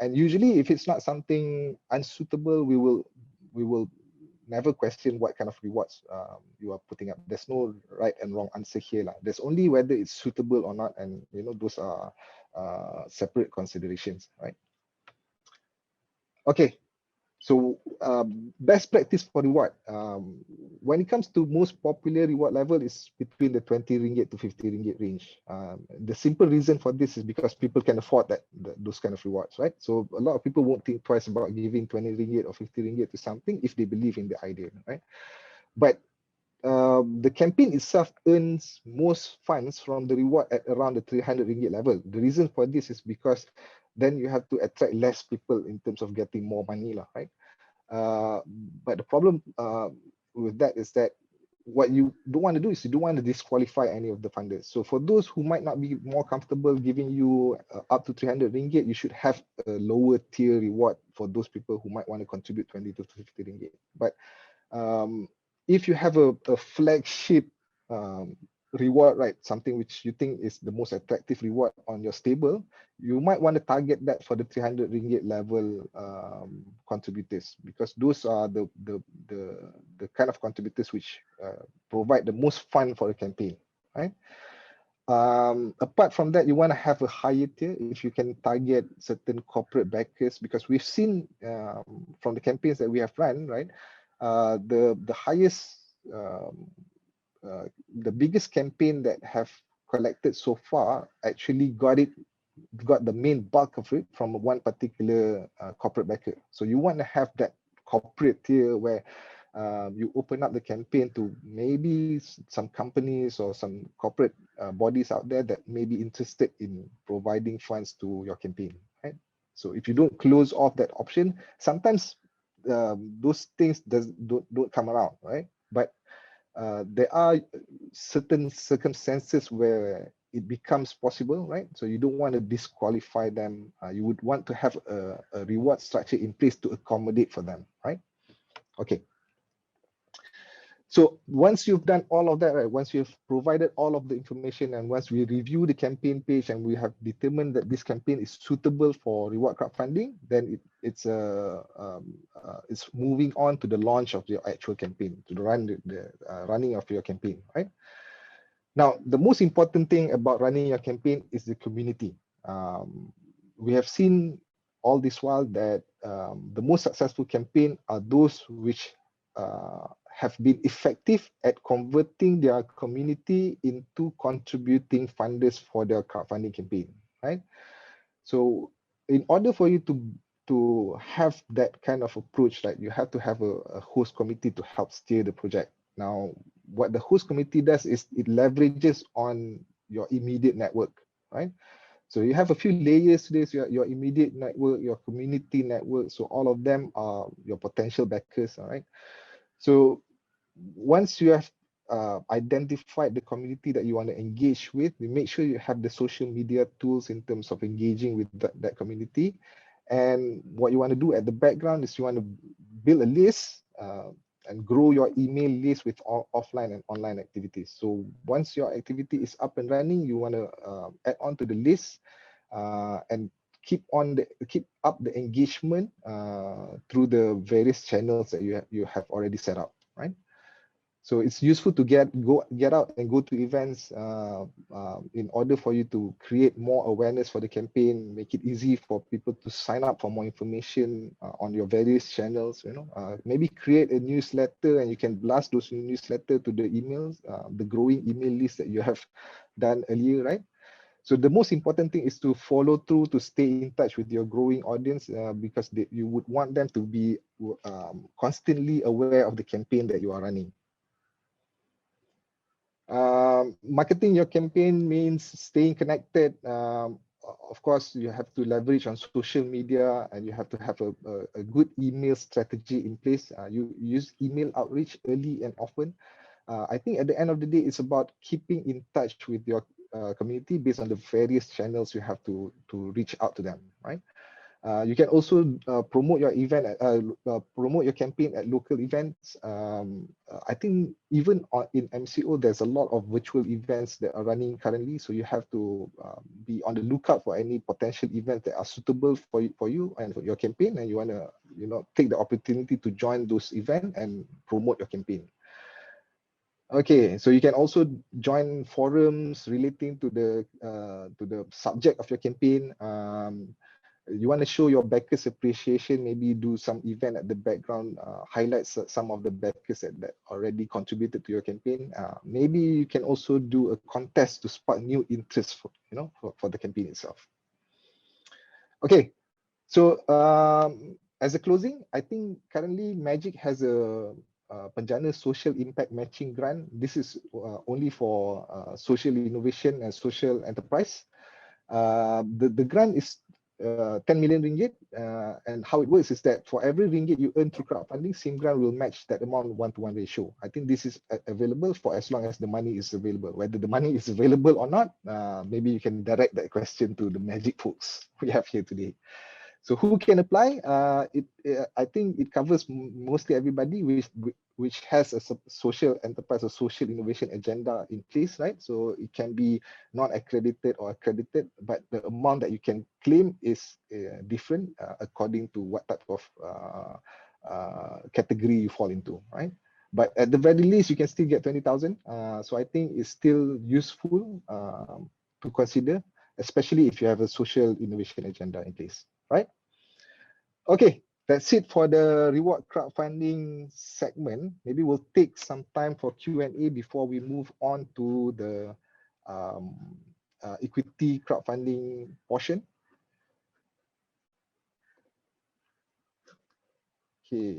[SPEAKER 4] And usually, if it's not something unsuitable, we will never question what kind of rewards you are putting up. There's no right and wrong answer here. There's only whether it's suitable or not, and those are separate considerations, right? Okay, so best practice for reward. When it comes to most popular reward level is between the 20 ringgit to 50 ringgit range. The simple reason for this is because people can afford those kind of rewards, right? So a lot of people won't think twice about giving 20 ringgit or 50 ringgit to something if they believe in the idea, right? But the campaign itself earns most funds from the reward at around the 300 ringgit level. The reason for this is because then you have to attract less people in terms of getting more money, right? But the problem with that is that what you don't want to do is you don't want to disqualify any of the funders. So for those who might not be more comfortable giving you up to 300 ringgit, you should have a lower tier reward for those people who might want to contribute 20 to 50 ringgit. But if you have a flagship reward, right, something which you think is the most attractive reward on your stable, you might want to target that for the 300 ringgit level contributors, because those are the kind of contributors which provide the most fun for the campaign, right? Apart from that, you want to have a higher tier if you can target certain corporate backers, because we've seen from the campaigns that we have run, right, the highest the biggest campaign that have collected so far actually got the main bulk of it from one particular corporate backer. So you want to have that corporate tier where you open up the campaign to maybe some companies or some corporate bodies out there that may be interested in providing funds to your campaign, right? So if you don't close off that option, sometimes those things don't come around, right? But there are certain circumstances where it becomes possible, right? So you don't want to disqualify them. You would want to have a reward structure in place to accommodate for them, right? Okay. So once you've done all of that, right, once you've provided all of the information, and once we review the campaign page and we have determined that this campaign is suitable for reward crowdfunding, then it's moving on to the launch of your actual campaign, to the running of your campaign, right? Now, the most important thing about running your campaign is the community. We have seen all this while that the most successful campaign are those which have been effective at converting their community into contributing funders for their crowdfunding campaign, right? So in order for you to have that kind of approach, like you have to have a host committee to help steer the project. Now, what the host committee does is it leverages on your immediate network, right? So you have a few layers to this, your immediate network, your community network. So all of them are your potential backers, all right? So once you have identified the community that you want to engage with, you make sure you have the social media tools in terms of engaging with that community. And what you want to do at the background is you want to build a list and grow your email list with all offline and online activities. So once your activity is up and running, you want to add on to the list and keep up the engagement through the various channels that you have already set up, right? So it's useful to get out and go to events in order for you to create more awareness for the campaign, make it easy for people to sign up for more information on your various channels. Maybe create a newsletter and you can blast those newsletter to the emails, the growing email list that you have done earlier, right? So the most important thing is to follow through, to stay in touch with your growing audience because you would want them to be constantly aware of the campaign that you are running. Marketing your campaign means staying connected. Of course, you have to leverage on social media and you have to have a good email strategy in place. You use email outreach early and often. I think at the end of the day, it's about keeping in touch with your community based on the various channels you have to reach out to them, right? You can also promote your promote your campaign at local events. I think even in MCO, there's a lot of virtual events that are running currently. So you have to be on the lookout for any potential events that are suitable for you and for your campaign. And you want to, take the opportunity to join those events and promote your campaign. Okay, so you can also join forums relating to the subject of your campaign. You want to show your backers appreciation, maybe do some event at the background, highlight some of the backers that already contributed to your campaign. Maybe you can also do a contest to spark new interest for the campaign itself. Okay, so as a closing, I think currently Magic has a Penjana Social Impact Matching Grant. This is only for social innovation and social enterprise. The grant is 10 million ringgit, and how it works is that for every ringgit you earn through crowdfunding, same grant will match that amount 1-to-1 ratio. I think this is available for as long as the money is available. Whether the money is available or not, maybe you can direct that question to the Magic folks we have here today. So who can apply? I think it covers mostly everybody which has a social enterprise or social innovation agenda in place, right? So it can be non-accredited or accredited, but the amount that you can claim is different according to what type of category you fall into, right? But at the very least, you can still get 20,000. So I think it's still useful to consider, especially if you have a social innovation agenda in place, right? Okay, that's it for the reward crowdfunding segment. Maybe we'll take some time for Q&A before we move on to the equity crowdfunding portion. Okay,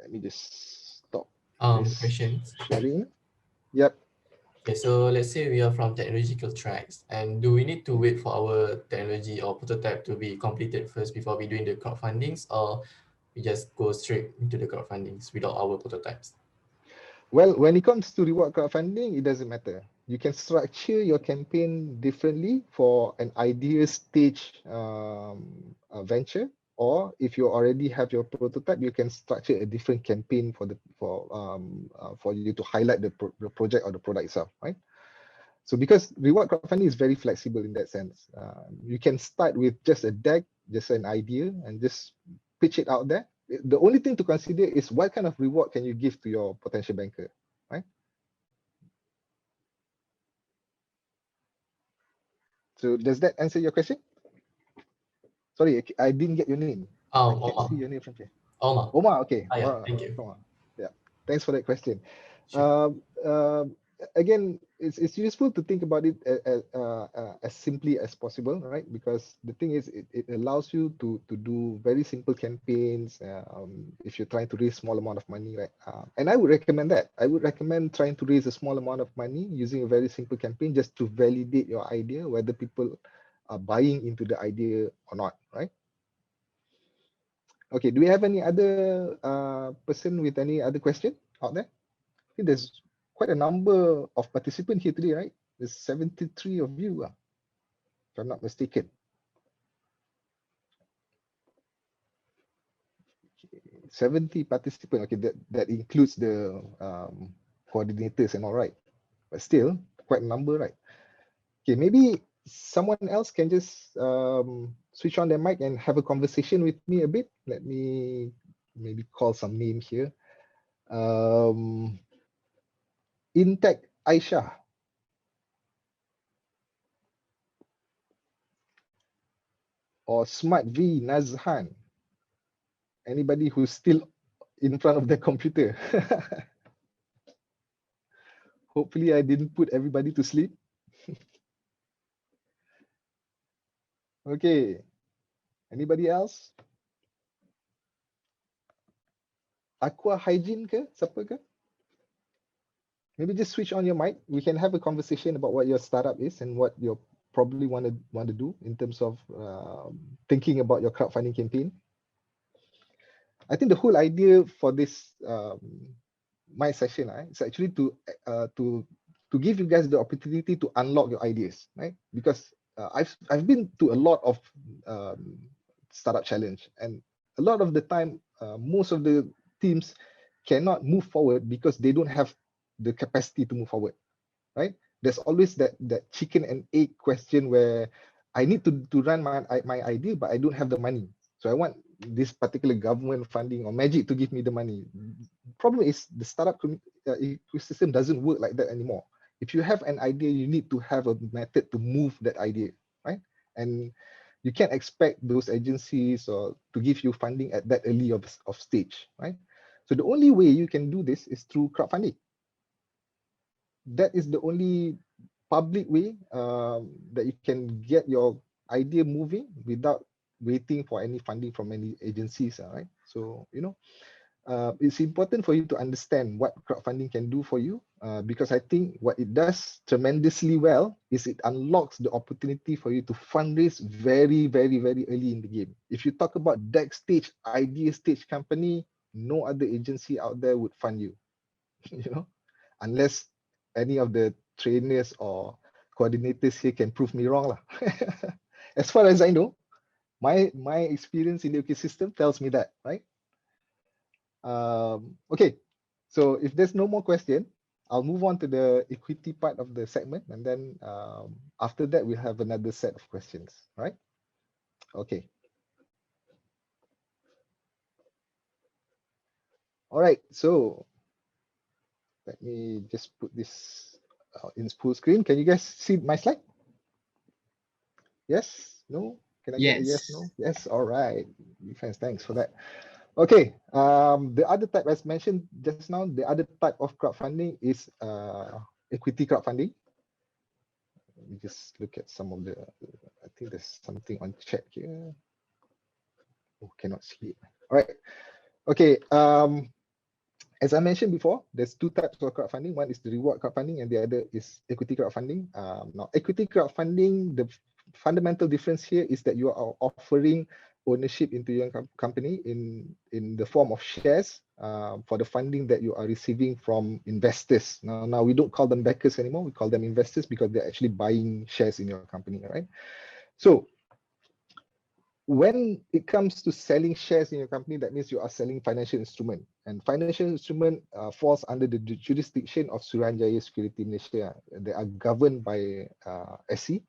[SPEAKER 4] let me just stop
[SPEAKER 2] Questions.
[SPEAKER 4] sharing. Yep.
[SPEAKER 2] Okay, so let's say we are from technological tracks, and do we need to wait for our technology or prototype to be completed first before we doing the crowdfundings, or we just go straight into the crowdfundings without our prototypes?
[SPEAKER 4] Well, when it comes to reward crowdfunding, it doesn't matter. You can structure your campaign differently for an idea stage venture, or if you already have your prototype, you can structure a different campaign for you to highlight the project or the product itself, right? So because reward crowdfunding is very flexible in that sense, you can start with just a deck, just an idea, and just pitch it out there. The only thing to consider is what kind of reward can you give to your potential banker, right? So does that answer your question? Sorry, I didn't get your name. I can't see your name from here.
[SPEAKER 2] Omar.
[SPEAKER 4] Omar, okay.
[SPEAKER 2] Yeah, thank you.
[SPEAKER 4] Omar. Yeah. Thanks for that question.
[SPEAKER 1] Sure.
[SPEAKER 4] Again, it's useful to think about it as simply as possible, right? Because the thing is, it allows you to do very simple campaigns if you're trying to raise small amount of money, right? And I would recommend that. I would recommend trying to raise a small amount of money using a very simple campaign just to validate your idea, whether people are buying into the idea or not, right? Okay, do we have any other person with any other question out there? I think there's quite a number of participants here today, right? There's 73 of you, if I'm not mistaken. 70 participants. Okay, that includes the coordinators and all, right? But still, quite a number, right? Okay, maybe someone else can just switch on their mic and have a conversation with me a bit. Let me maybe call some name here. Intech Aisha. Or Smart V Nazhan. Anybody who's still in front of the computer. Hopefully I didn't put everybody to sleep. Okay. Anybody else? Aqua Hygiene ke? Siapa ke? Maybe just switch on your mic. We can have a conversation about what your startup is and what you probably want to do in terms of thinking about your crowdfunding campaign. I think the whole idea for this my session is actually to give you guys the opportunity to unlock your ideas, right? Because I've been to a lot of startup challenge, and a lot of the time most of the teams cannot move forward because they don't have the capacity to move forward, right? There's always that chicken and egg question where I need to run my idea, but I don't have the money. So I want this particular government funding or magic to give me the money. Problem is the startup ecosystem doesn't work like that anymore. If you have an idea, you need to have a method to move that idea, right? And you can't expect those agencies or to give you funding at that early of stage, right? So the only way you can do this is through crowdfunding. That is the only public way that you can get your idea moving without waiting for any funding from any agencies, right? So, you know, it's important for you to understand what crowdfunding can do for you, because I think what it does tremendously well is it unlocks the opportunity for you to fundraise very, very, very early in the game. If you talk about deck stage, idea stage company, no other agency out there would fund you, you know, unless any of the trainers or coordinators here can prove me wrong lah. As far as I know, my experience in the ecosystem tells me that, right? Okay, so if there's no more question, I'll move on to the equity part of the segment, and then after that we'll have another set of questions, right? Okay. All right, so let me just put this in full screen. Can you guys see my slide? Yes? No? Can I get a yes, no? Yes, all right. Thanks for that. Okay, the other type, as mentioned just now, the other type of crowdfunding is equity crowdfunding. Let me just look at some of the, I think there's something on chat here. Oh, cannot see it. All right. Okay, as I mentioned before, there's two types of crowdfunding. One is the reward crowdfunding and the other is equity crowdfunding. Now, equity crowdfunding, the fundamental difference here is that you are offering ownership into your company in the form of shares for the funding that you are receiving from investors. Now we don't call them backers anymore. We call them investors because they're actually buying shares in your company, right? So when it comes to selling shares in your company, that means you are selling financial instrument, and financial instrument falls under the jurisdiction of Suruhanjaya Security Malaysia. They are governed by SC,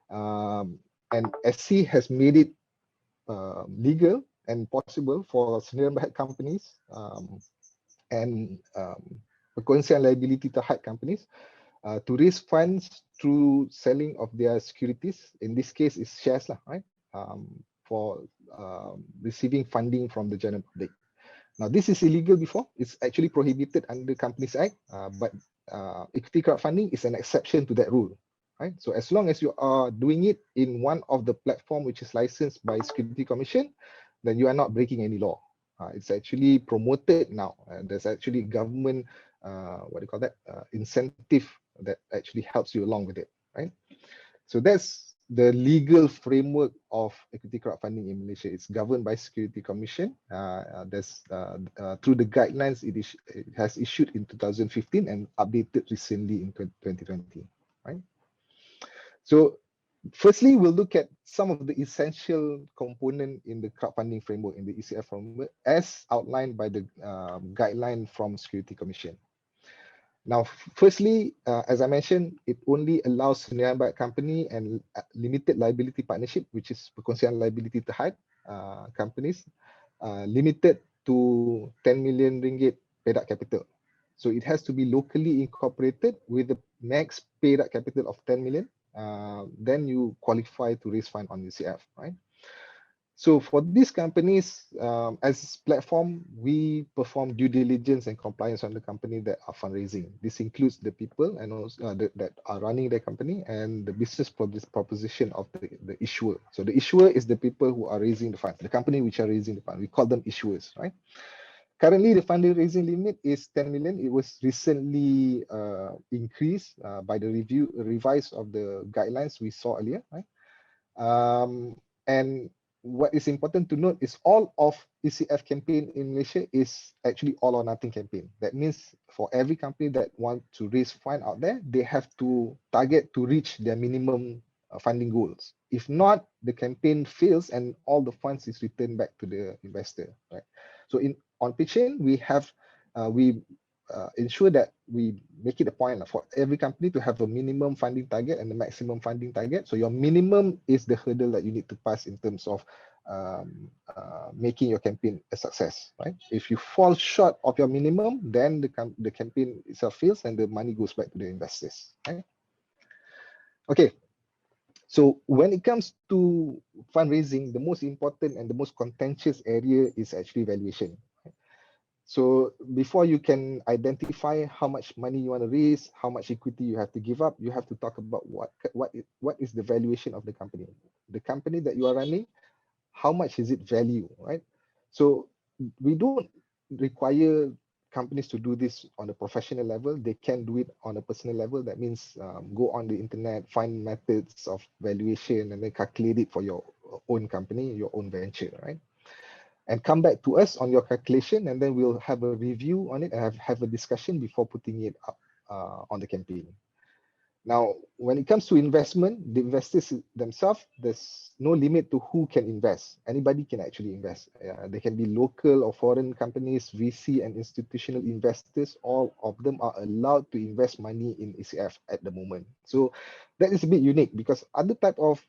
[SPEAKER 4] and SC has made it legal and possible for Sdn Bhd companies and concerned liability to hide companies to raise funds through selling of their securities. In this case, is shares, right? For receiving funding from the general public. Now, this is illegal before. It's actually prohibited under Companies Act, but equity crowdfunding is an exception to that rule, right? So as long as you are doing it in one of the platform which is licensed by Security Commission, then you are not breaking any law. It's actually promoted now. There's actually government, incentive that actually helps you along with it, right? So that's the legal framework of equity crowdfunding in Malaysia. It's governed by Security Commission. Through the guidelines it has issued in 2015 and updated recently in 2020, right? So firstly, we'll look at some of the essential component in the crowdfunding framework, in the ECF framework, as outlined by the guideline from Security Commission. Now, firstly, as I mentioned, it only allows sendirian company and limited liability partnership, which is perkongsian liability terhad companies, limited to 10 million ringgit paid up capital. So it has to be locally incorporated with the max paid up capital of 10 million. Then you qualify to raise fund on UCF, right? So for these companies, as platform, we perform due diligence and compliance on the company that are fundraising. This includes the people and also that are running their company and the business proposition of the issuer. So the issuer is the people who are raising the fund, the company which are raising the fund. We call them issuers, right? Currently, the fundraising limit is 10 million. It was recently increased by the revise of the guidelines we saw earlier, right? And what is important to note is all of ECF campaign in Malaysia is actually all or nothing campaign. That means for every company that want to raise fund out there, they have to target to reach their minimum funding goals. If not, the campaign fails and all the funds is returned back to the investor, right? So on pitching, we have ensure that we make it a point for every company to have a minimum funding target and the maximum funding target. So your minimum is the hurdle that you need to pass in terms of making your campaign a success, right? If you fall short of your minimum, then the campaign itself fails and the money goes back to the investors, right? Okay. So when it comes to fundraising, the most important and the most contentious area is actually valuation. So before you can identify how much money you want to raise, how much equity you have to give up, you have to talk about what is the valuation of the company. The company that you are running, how much is it value, right? So we don't require companies to do this on a professional level. They can do it on a personal level. That means go on the internet, find methods of valuation and then calculate it for your own company, your own venture, right? And come back to us on your calculation, and then we'll have a review on it and have a discussion before putting it up on the campaign. Now, when it comes to investment, the investors themselves, there's no limit to who can invest. Anybody can actually invest. They can be local or foreign companies, VC and institutional investors. All of them are allowed to invest money in ECF at the moment. So that is a bit unique because other type of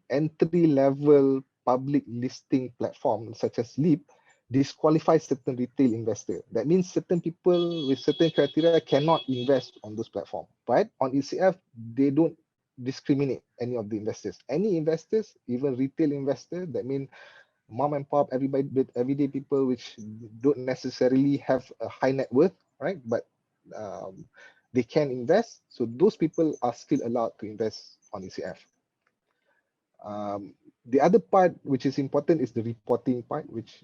[SPEAKER 4] entry-level public listing platforms such as Leap disqualify certain retail investor. That means certain people with certain criteria cannot invest on those platforms. But on ECF, they don't discriminate any of the investors. Any investors, even retail investors, that means mom and pop, everyday people which don't necessarily have a high net worth, right? But they can invest. So those people are still allowed to invest on ECF. The other part which is important is the reporting part, which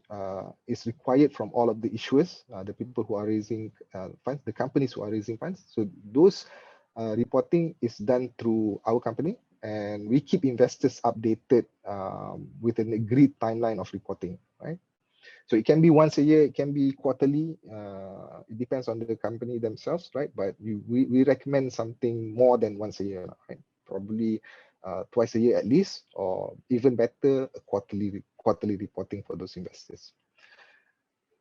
[SPEAKER 4] is required from all of the issuers, the people who are raising funds, the companies who are raising funds. So those reporting is done through our company, and we keep investors updated with an agreed timeline of reporting, right? So it can be once a year, it can be quarterly. It depends on the company themselves, right? But we recommend something more than once a year, right? Probably twice a year at least, or even better, a quarterly reporting for those investors.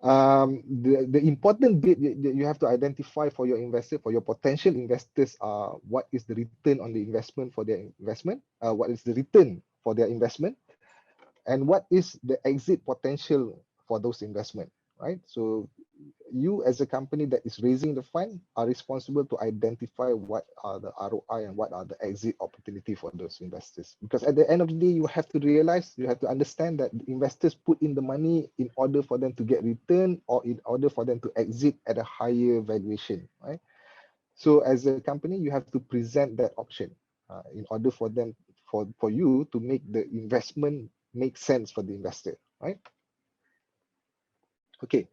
[SPEAKER 4] The important bit that you have to identify for your investor, for your potential investors, are what is the return on the investment for their investment, what is the return for their investment, and what is the exit potential for those investment, right? So you as a company that is raising the fund are responsible to identify what are the ROI and what are the exit opportunity for those investors. Because at the end of the day, you have to realize, you have to understand that the investors put in the money in order for them to get return or in order for them to exit at a higher valuation, right? So as a company, you have to present that option in order for them, for you to make the investment make sense for the investor, right? Okay.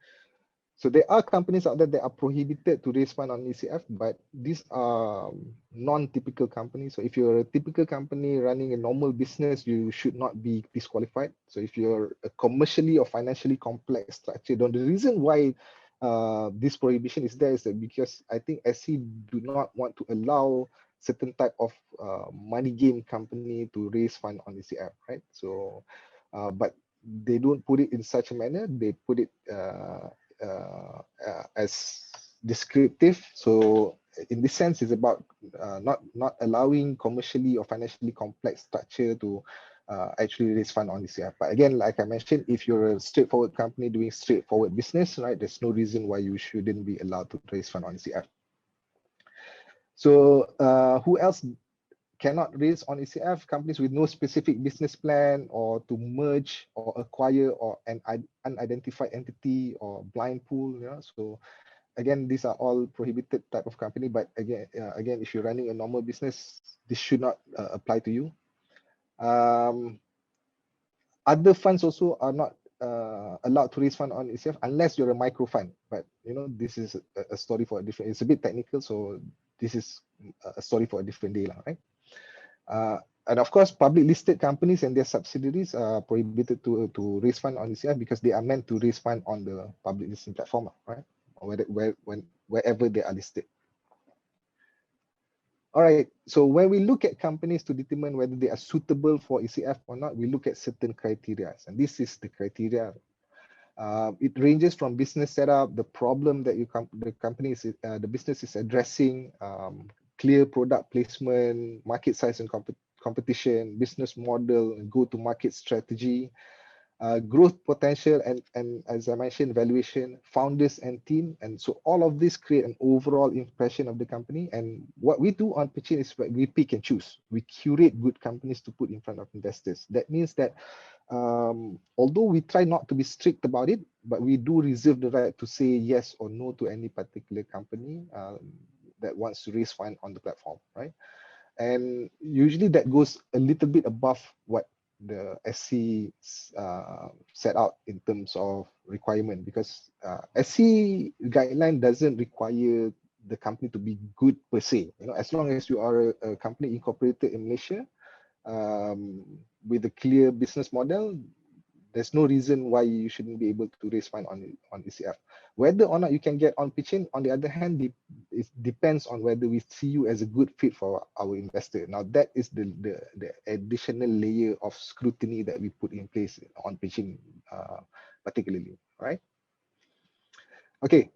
[SPEAKER 4] So there are companies out there that are prohibited to raise fund on ECF, but these are non-typical companies. So if you're a typical company running a normal business, you should not be disqualified. So if you're a commercially or financially complex structure, the reason why this prohibition is there is that because I think SC do not want to allow certain type of money game company to raise fund on ECF, right? So, but they don't put it in such a manner. They put it as descriptive. So in this sense, it's about not allowing commercially or financially complex structure to actually raise fund on ECF. But again, like I mentioned, if you're a straightforward company doing straightforward business, right, there's no reason why you shouldn't be allowed to raise fund on ECF. So who else cannot raise on ECF? Companies with no specific business plan or to merge or acquire or an unidentified entity or blind pool. You know? So again, these are all prohibited type of company. But again, if you're running a normal business, this should not apply to you. Other funds also are not allowed to raise fund on ECF unless you're a micro fund. But you know, this is a story for a different. It's a bit technical, so this is a story for a different day, right? And of course, public listed companies and their subsidiaries are prohibited to raise fund on ECF because they are meant to raise fund on the public listing platform, right? Or wherever they are listed. All right, so when we look at companies to determine whether they are suitable for ECF or not, we look at certain criteria, and this is the criteria. It ranges from business setup, the problem that the business is addressing, clear product placement, market size and competition, business model, go-to-market strategy, growth potential, and as I mentioned, valuation, founders and team. And so all of this create an overall impression of the company. And what we do on pitching is we pick and choose. We curate good companies to put in front of investors. That means that although we try not to be strict about it, but we do reserve the right to say yes or no to any particular company that wants to raise fund on the platform, right? And usually that goes a little bit above what the SC set out in terms of requirement, because SC guideline doesn't require the company to be good per se. You know, as long as you are a company incorporated in Malaysia with a clear business model, there's no reason why you shouldn't be able to raise fund on ECF. Whether or not you can get on pitching, on the other hand, it depends on whether we see you as a good fit for our investor. Now that is the additional layer of scrutiny that we put in place on pitching, particularly, right? Okay,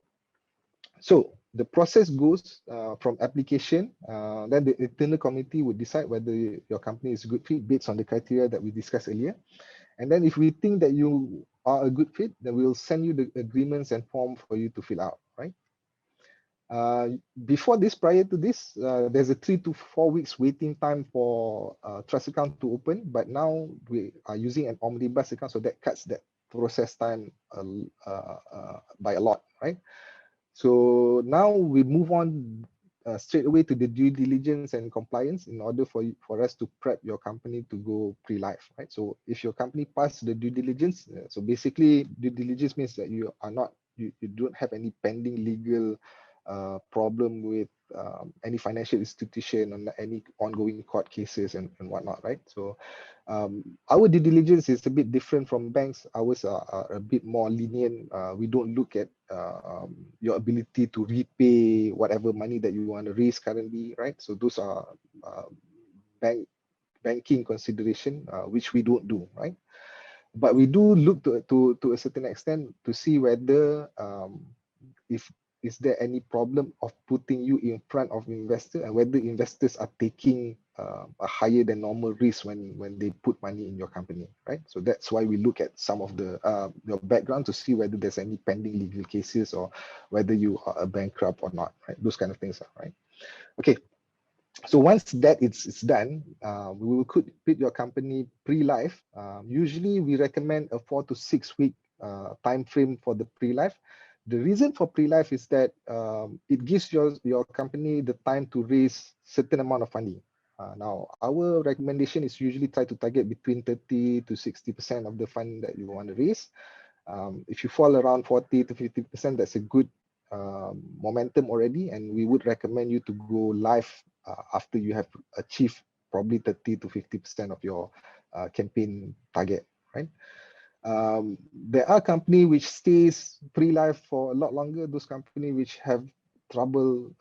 [SPEAKER 4] so the process goes from application, then the internal committee would decide whether your company is a good fit based on the criteria that we discussed earlier. And then if we think that you are a good fit, then we'll send you the agreements and form for you to fill out, right? Before this, prior to this, there's a 3 to 4 weeks waiting time for trust account to open, but now we are using an omnibus account, so that cuts that process time by a lot, right? So now we move on straight away to the due diligence and compliance in order for us to prep your company to go pre-live, right? So if your company passed the due diligence, so basically due diligence means that you don't have any pending legal problem with any financial institution and any ongoing court cases and whatnot, right? So our due diligence is a bit different from banks. Ours are a bit more lenient. We don't look at your ability to repay whatever money that you want to raise currently, right? So those are banking consideration, which we don't do, right? But we do look to a certain extent to see whether is there any problem of putting you in front of investor and whether investors are taking a higher than normal risk when they put money in your company, right? So that's why we look at some of the your background to see whether there's any pending legal cases or whether you are a bankrupt or not, right? Those kind of things, right? Okay. So once that it's done, we will put your company pre-live. Usually we recommend a 4 to 6 week time frame for the pre-live. The reason for pre-live is that it gives your company the time to raise certain amount of funding. Now, our recommendation is usually try to target between 30 to 60% of the fund that you want to raise. If you fall around 40 to 50%, that's a good momentum already, and we would recommend you to go live after you have achieved probably 30 to 50% of your campaign target, right? There are companies which stays pre-live for a lot longer. Those companies which have trouble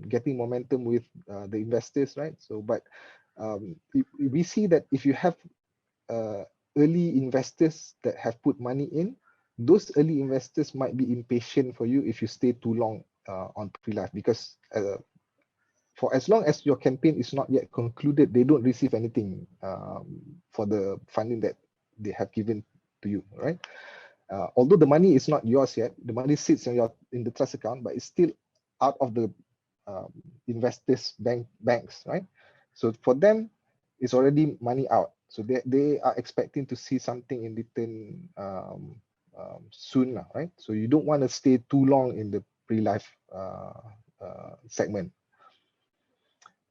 [SPEAKER 4] getting momentum with the investors, right? So, but we see that if you have early investors that have put money in, those early investors might be impatient for you if you stay too long on pre-live, because for as long as your campaign is not yet concluded, they don't receive anything for the funding that they have given to you, right? Although the money is not yours yet, the money sits in the trust account, but it's still out of the investors' banks, right? So for them, it's already money out. So they are expecting to see something in return soon, right? So you don't want to stay too long in the pre-live segment.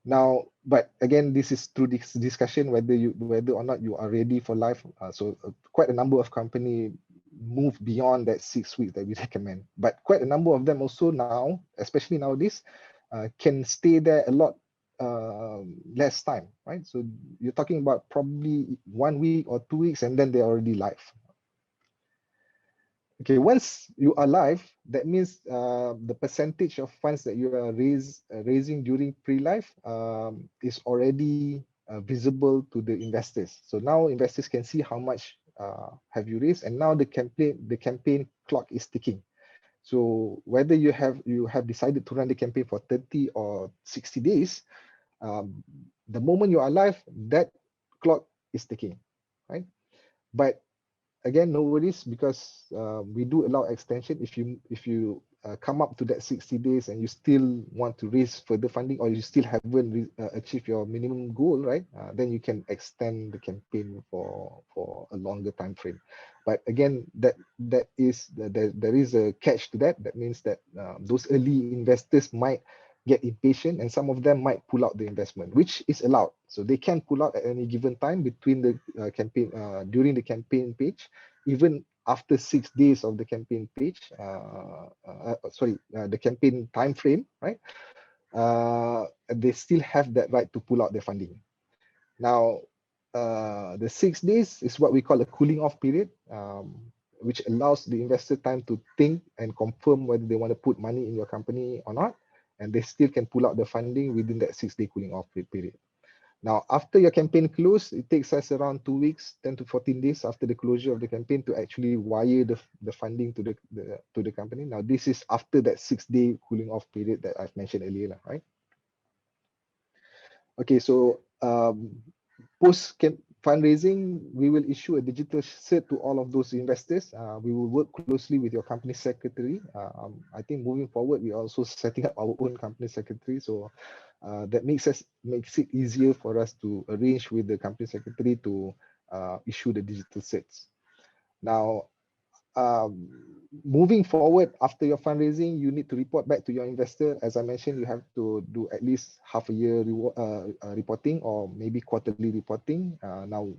[SPEAKER 4] Now, but again, this is through this discussion whether or not you are ready for live. So quite a number of companies move beyond that 6 weeks that we recommend, but quite a number of them also now, especially nowadays, can stay there a lot less time, right? So you're talking about probably 1 week or 2 weeks, and then they're already live. Okay, once you are live, that means the percentage of funds that you are raising during pre-live is already visible to the investors. So now investors can see how much have you raised, and now the campaign clock is ticking. So whether you have decided to run the campaign for 30 or 60 days, the moment you are live, that clock is ticking, right? But again, no worries, because we do allow extension. If you come up to that 60 days and you still want to raise further funding, or you still haven't achieved your minimum goal, right? Then you can extend the campaign for a longer time frame. But again, there is a catch to that. That means that those early investors might get impatient, and some of them might pull out the investment, which is allowed. So they can pull out at any given time between the campaign during the campaign page, even after 6 days of the campaign page. The campaign time frame, right? They still have that right to pull out their funding. Now, the 6 days is what we call a cooling off period, which allows the investor time to think and confirm whether they want to put money in your company or not, and they still can pull out the funding within that 6 day cooling off period. Now, after your campaign close, it takes us around 2 weeks, 10 to 14 days after the closure of the campaign to actually wire the funding to the company. Now, this is after that 6 day cooling off period that I've mentioned earlier, right? Okay, so post fundraising, we will issue a digital cert to all of those investors. We will work closely with your company secretary. I think moving forward, we are also setting up our own company secretary. So that makes it easier for us to arrange with the company secretary to issue the digital certs. Now, moving forward after your fundraising, you need to report back to your investor. As I mentioned, you have to do at least half a year reporting, or maybe quarterly reporting. Now,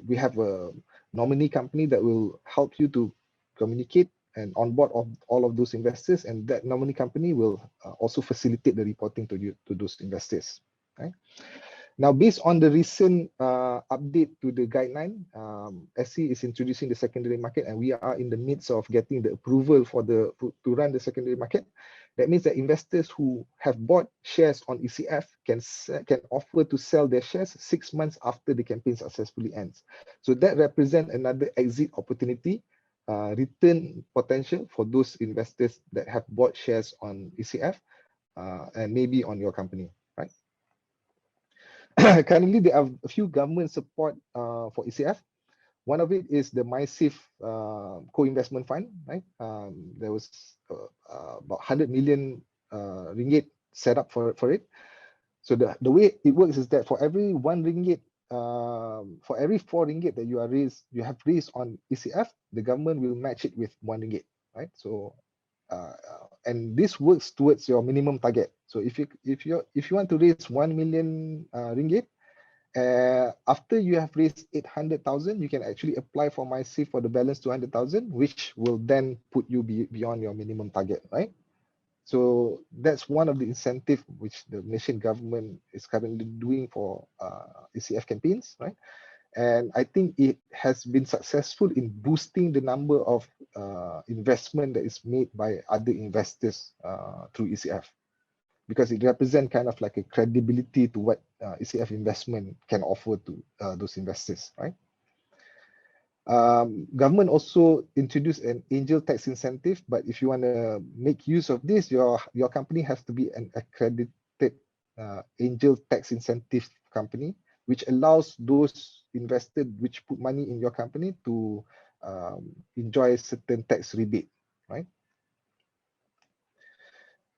[SPEAKER 4] we have a nominee company that will help you to communicate and onboard all of those investors, and that nominee company will also facilitate the reporting to those investors. Right? Now, based on the recent update to the guideline, SC is introducing the secondary market, and we are in the midst of getting the approval to run the secondary market. That means that investors who have bought shares on ECF can offer to sell their shares 6 months after the campaign successfully ends. So that represents another exit opportunity, return potential for those investors that have bought shares on ECF and maybe on your company. Currently, there are a few government support for ECF. One of it is the MySafe co-investment fund, right? There was about 100 million ringgit set up for it. So the way it works is that for every 1 ringgit, for every 4 ringgit that you have raised on ECF, the government will match it with 1 ringgit, right? So and this works towards your minimum target. So if you want to raise 1 million ringgit, after you have raised 800,000, you can actually apply for MySafe for the balance 200,000, which will then put you beyond your minimum target, right? So that's one of the incentive which the Malaysian government is currently doing for ECF campaigns, right? And I think it has been successful in boosting the number of investment that is made by other investors through ECF, because it represents kind of like a credibility to what ECF investment can offer to those investors, right? Government also introduced an angel tax incentive, but if you want to make use of this, your company has to be an accredited angel tax incentive company, which allows those investors which put money in your company to enjoy certain tax rebate, right?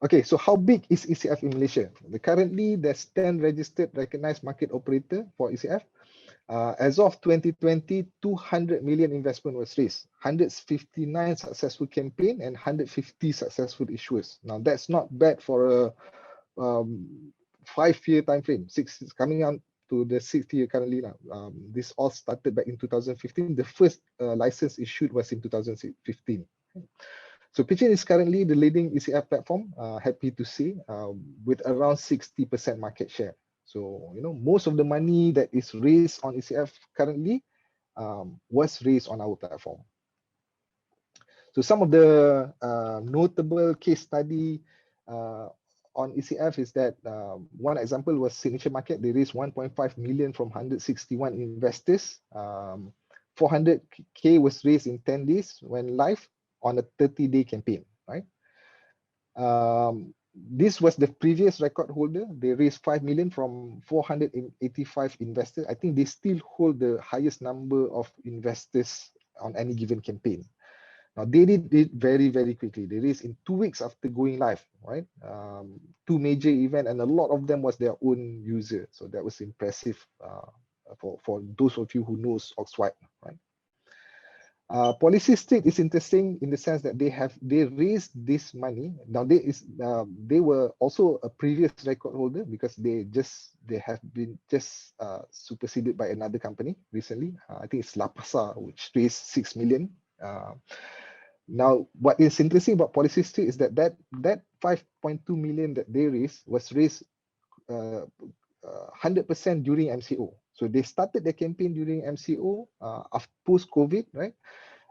[SPEAKER 4] Okay, so how big is ECF in Malaysia? Currently, there's 10 registered recognized market operator for ECF. As of 2020, 200 million investment was raised, 159 successful campaign and 150 successful issuers. Now that's not bad for a 5-year time frame. Coming on to the 6th year currently now. This all started back in 2015. The first license issued was in 2015. So Pitchin is currently the leading ECF platform, happy to say, with around 60% market share. So, most of the money that is raised on ECF currently was raised on our platform. So some of the notable case study on ECF is that one example was Signature Market. They raised 1.5 million from 161 investors. 400K was raised in 10 days when live on a 30-day campaign, right? This was the previous record holder. They raised 5 million from 485 investors. I think they still hold the highest number of investors on any given campaign. Now, they did it very, very quickly. They raised in 2 weeks after going live, right? 2 major events, and a lot of them was their own user. So that was impressive for those of you who knows Oxwhite, right? Polycystic is interesting in the sense that they raised this money. Now they were also a previous record holder because they have been superseded by another company recently. I think it's Lapasa, which raised 6 million. Now, what is interesting about Polycystic is that 5.2 million that they raised was raised 100% during MCO. So they started the campaign during MCO post-COVID, right?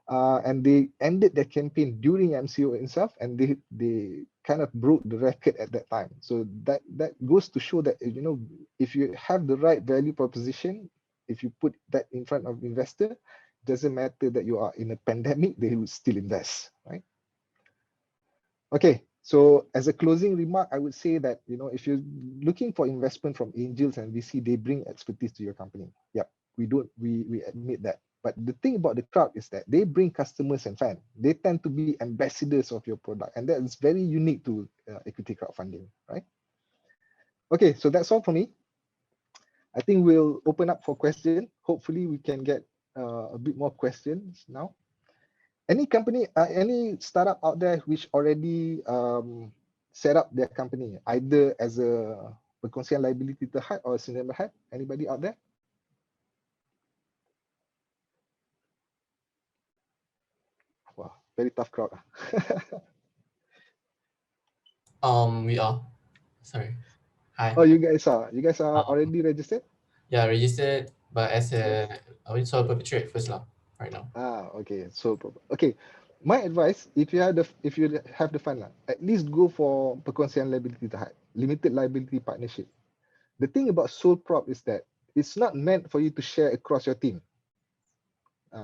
[SPEAKER 4] And they ended their campaign during MCO itself, and they kind of broke the record at that time. So that goes to show that, if you have the right value proposition, if you put that in front of investor, doesn't matter that you are in a pandemic, they will still invest, right? Okay, so as a closing remark, I would say that, if you're looking for investment from angels and VC, they bring expertise to your company. Yep, we admit that. But the thing about the crowd is that they bring customers and fans. They tend to be ambassadors of your product, and that is very unique to equity crowdfunding, right? Okay, so that's all for me. I think we'll open up for questions. Hopefully, we can get a bit more questions now. Any company, any startup out there which already set up their company, either as a perkongsian liability terhad or a senior berhad? Anybody out there? Wow, very tough crowd.
[SPEAKER 2] We are. Sorry. Hi.
[SPEAKER 4] Oh, you guys are already registered?
[SPEAKER 2] Yeah, registered, but as a sole perpetuate first lah, right now.
[SPEAKER 4] Okay. So okay. My advice, if you have the fund lah, at least go for perkongsian liability terhad, limited liability partnership. The thing about sole prop is that it's not meant for you to share across your team.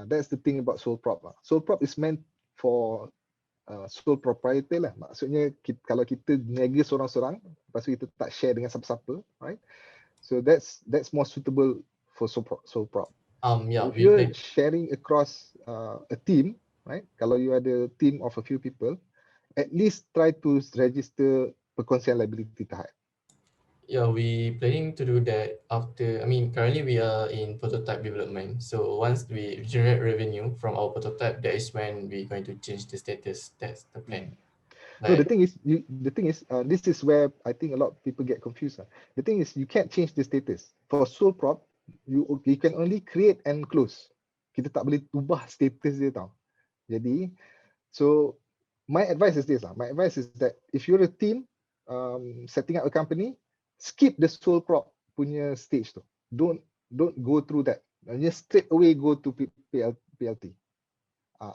[SPEAKER 4] That's the thing about sole prop. Sole prop is meant for sole proprietor lah. Maksudnya kalau kita niaga seorang-seorang, lepas tu kita tak share dengan siapa-siapa, right? So that's more suitable for sole prop.
[SPEAKER 2] Yeah,
[SPEAKER 4] If
[SPEAKER 2] we
[SPEAKER 4] you're
[SPEAKER 2] plan.
[SPEAKER 4] sharing across a team, right? Kalau you ada team of a few people, at least try to register perkongsian liability tahap.
[SPEAKER 2] Yeah, we planning to do that after. I mean, currently we are in prototype development. So once we generate revenue from our prototype, that is when we're going to change the status. That's the plan.
[SPEAKER 4] No, the
[SPEAKER 2] Like,
[SPEAKER 4] thing is, this is where I think a lot of people get confused. The thing is, you can't change the status. For sole prop, you can only create and close. Kita tak boleh ubah status dia tau. Jadi, so my advice is this. My advice is that if you're a team setting up a company, skip the sole prop punya stage tu. Don't go through that. Just straight away go to PLT.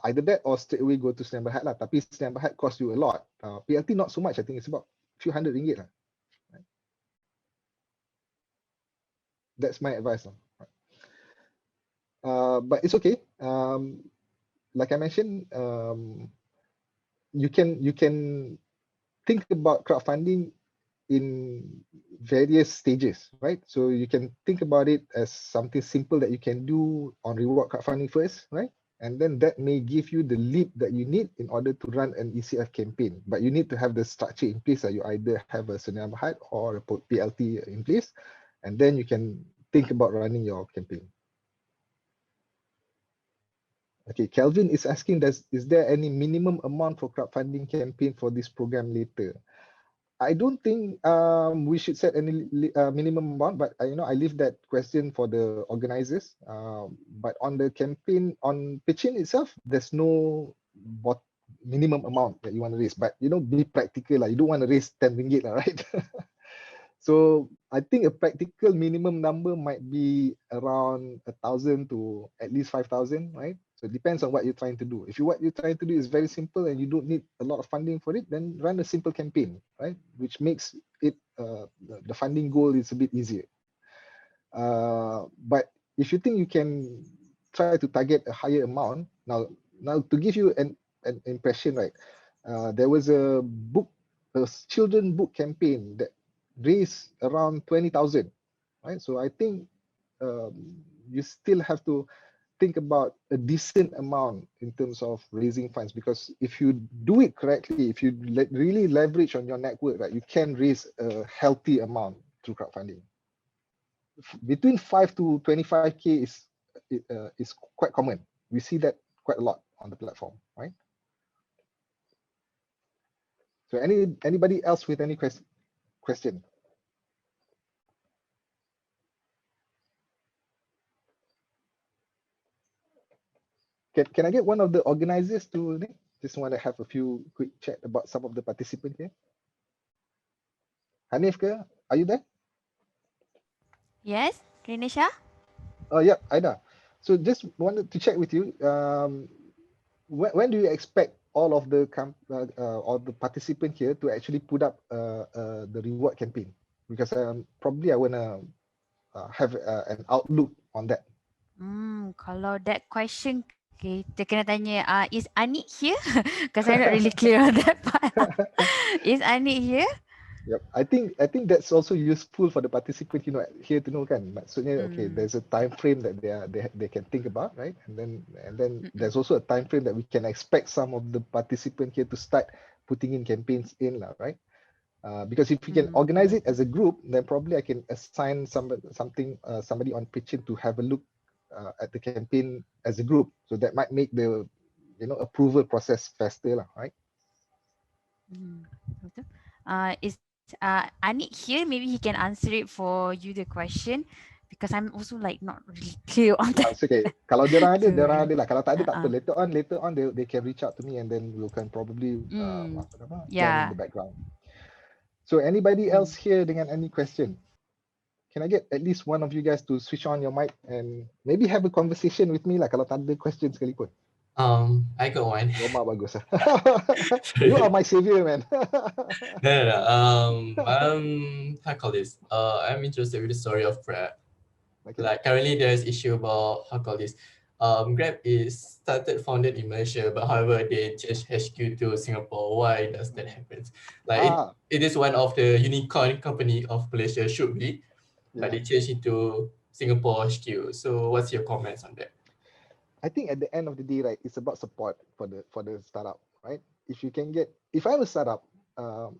[SPEAKER 4] Either that or straight away go to Senyam Berhad lah. Tapi Senyam Berhad cost you a lot. PLT not so much. I think it's about a few hundred ringgit lah. Right? That's my advice lah. But it's okay. Like I mentioned, you can think about crowdfunding in various stages, right? So you can think about it as something simple that you can do on reward crowdfunding first, right? And then that may give you the leap that you need in order to run an ECF campaign. But you need to have the structure in place. You either have a Senyam Berhad or a PLT in place, and then you can think about running your campaign. Okay, Kelvin is asking, is there any minimum amount for crowdfunding campaign for this program later? I don't think we should set any minimum amount, but I leave that question for the organizers. But on the campaign, on pitching itself, there's no minimum amount that you want to raise. But be practical lah. You don't want to raise 10 ringgit lah, right? So I think a practical minimum number might be around 1,000 to at least 5,000, right? So it depends on what you're trying to do. If what you're trying to do is very simple and you don't need a lot of funding for it, then run a simple campaign, right? Which makes it the funding goal is a bit easier. But if you think you can try to target a higher amount, now to give you an impression, right? There was a children book campaign that raised around 20,000, right? So I think you still have to think about a decent amount in terms of raising funds, because if you do it correctly, if you really leverage on your network, right, you can raise a healthy amount through crowdfunding. Between 5 to 25K is quite common. We see that quite a lot on the platform, right? So anybody else with any question? Can I get one of the organizers to just want to have a few quick chat about some of the participants here? Hanif, are you there?
[SPEAKER 3] Yes, Renisha?
[SPEAKER 4] Oh, yeah, Aida. So just wanted to check with you. When do you expect all of the participants here to actually put up the reward campaign? Because probably I want to have an outlook on that.
[SPEAKER 3] Kalau that question, okay, kita kena tanya, is Anik here? Because I'm not really clear on that part. Is Anik here?
[SPEAKER 4] Yep, I think that's also useful for the participant, here to know kan. Maksudnya, okay, there's a time frame that they can think about, right? And then there's also a time frame that we can expect some of the participants here to start putting in campaigns in, right? Because if we can organize it as a group, then probably I can assign somebody on pitching to have a look at the campaign as a group. So that might make the approval process faster, right?
[SPEAKER 3] Is Anik here? Maybe he can answer it for you, the question, because I'm also like not really clear on that.
[SPEAKER 4] It's okay. Kalau dia orang ada lah. Kalau tak ada, tak apa. Later on they can reach out to me and then we can probably plan in the background. So anybody else here dengan any question? Can I get at least one of you guys to switch on your mic and maybe have a conversation with me lah kalau tak ada question sekalipun?
[SPEAKER 2] I got one.
[SPEAKER 4] Roma bagus. You are my savior, man.
[SPEAKER 2] No. How call this? I'm interested with the story of Grab. Okay. Like currently there's issue about Grab is founded in Malaysia, but however they changed HQ to Singapore. Why does that happen? Like it is one of the unicorn company of Malaysia, should be. but they changed into Singapore HQ. So what's your comments on that?
[SPEAKER 4] I think at the end of the day, right, it's about support for the startup, right? If I'm a startup,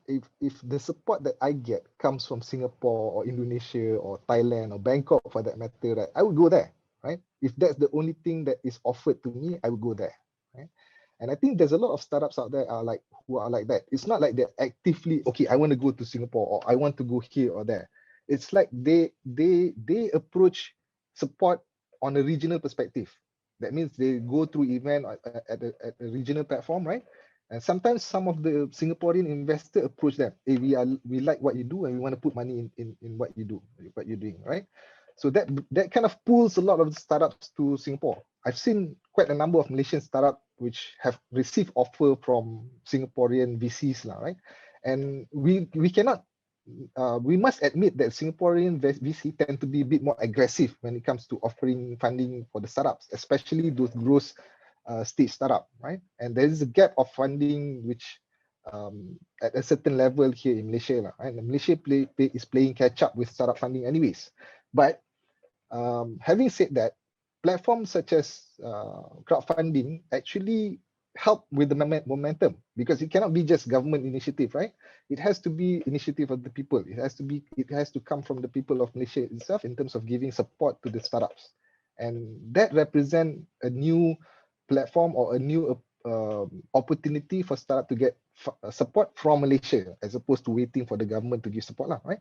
[SPEAKER 4] if the support that I get comes from Singapore or Indonesia or Thailand or Bangkok for that matter, right, I would go there, right? If that's the only thing that is offered to me, I would go there, right? And I think there's a lot of startups out there who are like that. It's not like they're actively, okay, I want to go to Singapore or I want to go here or there. It's like they approach support on a regional perspective. That means they go through event at a regional platform, right? And sometimes some of the Singaporean investors approach them. Hey, we like what you do and we want to put money in what you do, what you're doing, right? So that kind of pulls a lot of startups to Singapore. I've seen quite a number of Malaysian startups which have received offer from Singaporean VCs, right? And we cannot. We must admit that Singaporean VC tend to be a bit more aggressive when it comes to offering funding for the startups, especially those growth stage startup, right? And there is a gap of funding which at a certain level here in Malaysia, right? And Malaysia is playing catch up with startup funding anyways. But having said that, platforms such as crowdfunding actually help with the momentum, because it cannot be just government initiative, right? It has to be initiative of the people. It has to come from the people of Malaysia itself in terms of giving support to the startups, and that represent a new platform or a new opportunity for startup to get support from Malaysia as opposed to waiting for the government to give support, right?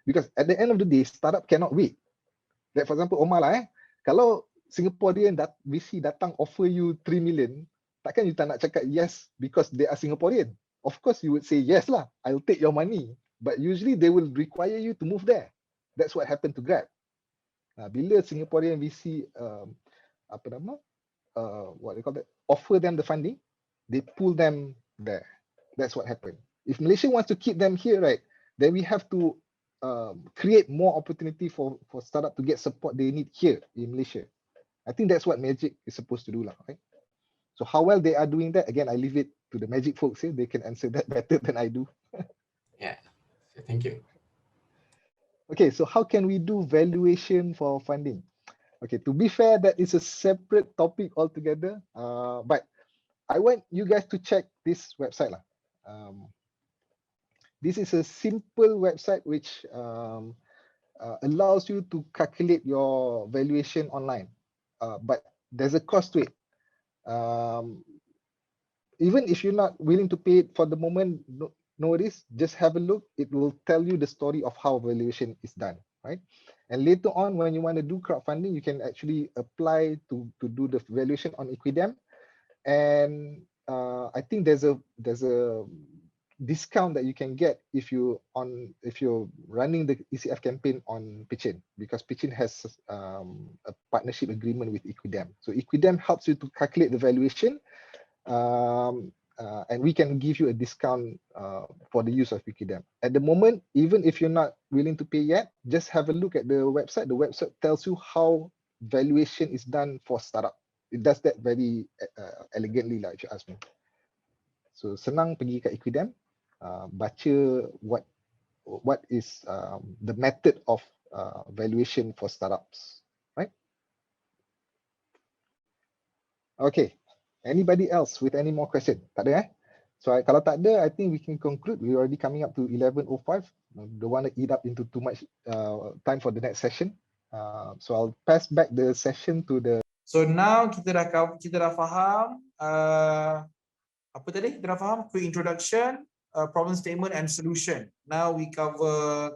[SPEAKER 4] Because at the end of the day, startup cannot wait. Like for example, Omar kalau Singaporean VC datang offer you 3 million, takkan you tak nak cakap yes because they are Singaporean? Of course you would say yes lah, I'll take your money. But usually they will require you to move there. That's what happened to Grab. Bila Singaporean VC what they call that, offer them the funding, they pull them there. That's what happened. If Malaysia wants to keep them here, right, then we have to create more opportunity for startup to get support they need here in Malaysia. I think that's what Magic is supposed to do, right? So how well they are doing that, again, I leave it to the Magic folks here. They can answer that better than I do.
[SPEAKER 2] Yeah, thank you.
[SPEAKER 4] Okay, so how can we do valuation for funding? Okay, to be fair, that is a separate topic altogether. But I want you guys to check this website. This is a simple website which allows you to calculate your valuation online. But there's a cost to it. Even if you're not willing to pay it for the moment, no worries, just have a look. It will tell you the story of how valuation is done, right? And later on, when you want to do crowdfunding, you can actually apply to do the valuation on Equidem. And I think there's a discount that you can get if you're running the ECF campaign on Pitchin, because Pitchin has a partnership agreement with Equidem. So Equidem helps you to calculate the valuation, and we can give you a discount for the use of Equidem. At the moment, even if you're not willing to pay yet, just have a look at the website. The website tells you how valuation is done for startup. It does that very elegantly, like if you ask me. So senang pergi kat Equidem, baca what is the method of valuation for startups, right? Okay. Anybody else with any more question? Tak ada, So kalau tak ada, I think we can conclude. We're already coming up to 11:05. Don't want to eat up into too much time for the next session. So I'll pass back the session to the.
[SPEAKER 1] So now kita dah faham apa tadi? Kita dah faham quick introduction, problem statement and solution. Now we cover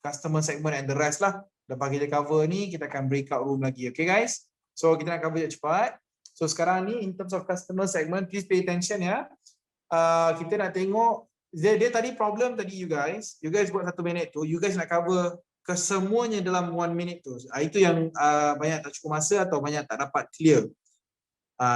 [SPEAKER 1] customer segment and the rest lah. Lepas kita cover ni, kita akan breakout room lagi. Okay guys? So kita nak cover cepat. So sekarang ni in terms of customer segment, please pay attention ya. Kita nak tengok dia tadi problem tadi you guys buat 1 minit tu, you guys nak cover kesemuanya dalam 1 minute tu. Itu yang banyak tak cukup masa atau banyak tak dapat clear.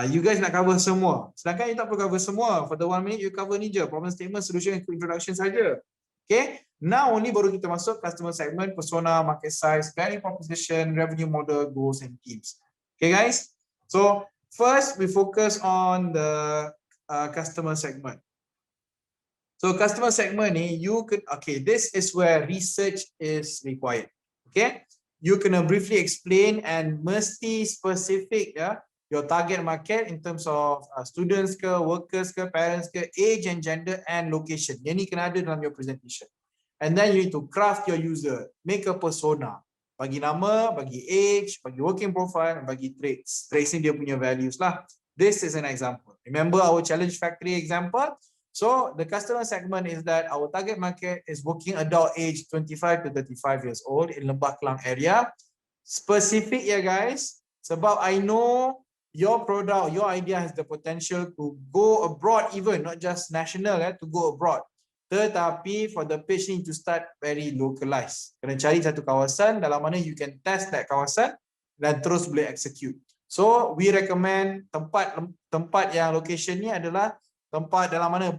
[SPEAKER 1] You guys nak cover semua. Sedangkan you tak perlu cover semua. For the 1 minute you cover ni je, problem statement, solution, introduction saja. Okay? Now only baru kita masuk customer segment, persona, market size, value proposition, revenue model, goals and teams. Okay guys? So first we focus on the customer segment. So customer segment ni, you could, okay, this is where research is required. Okay, you kena briefly explain and mesti specific ya your target market in terms of students ke, workers ke, parents ke, age and gender and location. Yang ni kena ada dalam your presentation. And then you need to craft your user, make a persona. Bagi nama, bagi age, bagi working profile, bagi traits. Traits ni dia punya values lah. This is an example. Remember our challenge factory example? So the customer segment is that our target market is working adult age 25 to 35 years old in Lembah Kelang area. Specific ya guys. Sebab I know your product, your idea has the potential to go abroad even, not just national, to go abroad. Tetapi for the page need to start very localized. Kena cari satu kawasan dalam mana you can test that kawasan dan terus boleh execute. So we recommend tempat yang location ni adalah tempat dalam mana,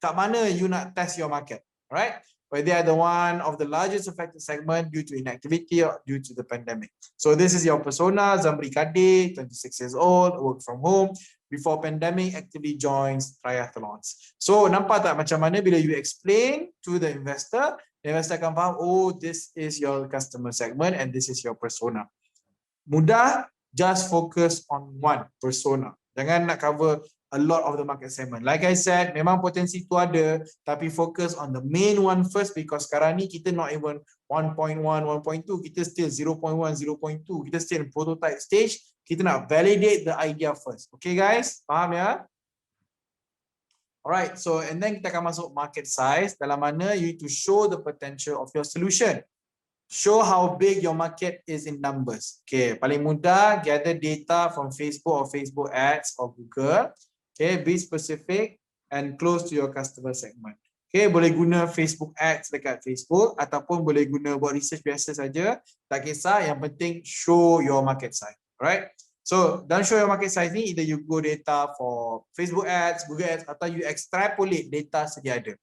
[SPEAKER 1] kat mana you nak test your market, right? Where they are the one of the largest affected segment due to inactivity or due to the pandemic. So this is your persona, Zamri Kade, 26 years old, work from home. Before pandemic, actively joins triathlons. So nampak tak macam mana bila you explain to the investor akan faham, oh this is your customer segment and this is your persona. Mudah, just focus on one persona. Jangan nak cover a lot of the market segment. Like I said, memang potensi tu ada, tapi focus on the main one first because sekarang ni kita not even 1.1, 1.2, kita still 0.1, 0.2, kita still in prototype stage. Kita nak validate the idea first. Okay guys, faham ya? Alright, so and then kita akan masuk market size, dalam mana you need to show the potential of your solution. Show how big your market is in numbers. Okay, paling mudah, gather data from Facebook or Facebook ads or Google. Okay, be specific and close to your customer segment. Okay, boleh guna Facebook ads dekat Facebook ataupun boleh guna buat research biasa saja. Tak kisah, yang penting show your market size. Alright. So, dalam show your market size ni, either you go data for Facebook ads, Google ads, atau you extrapolate data sedia ada.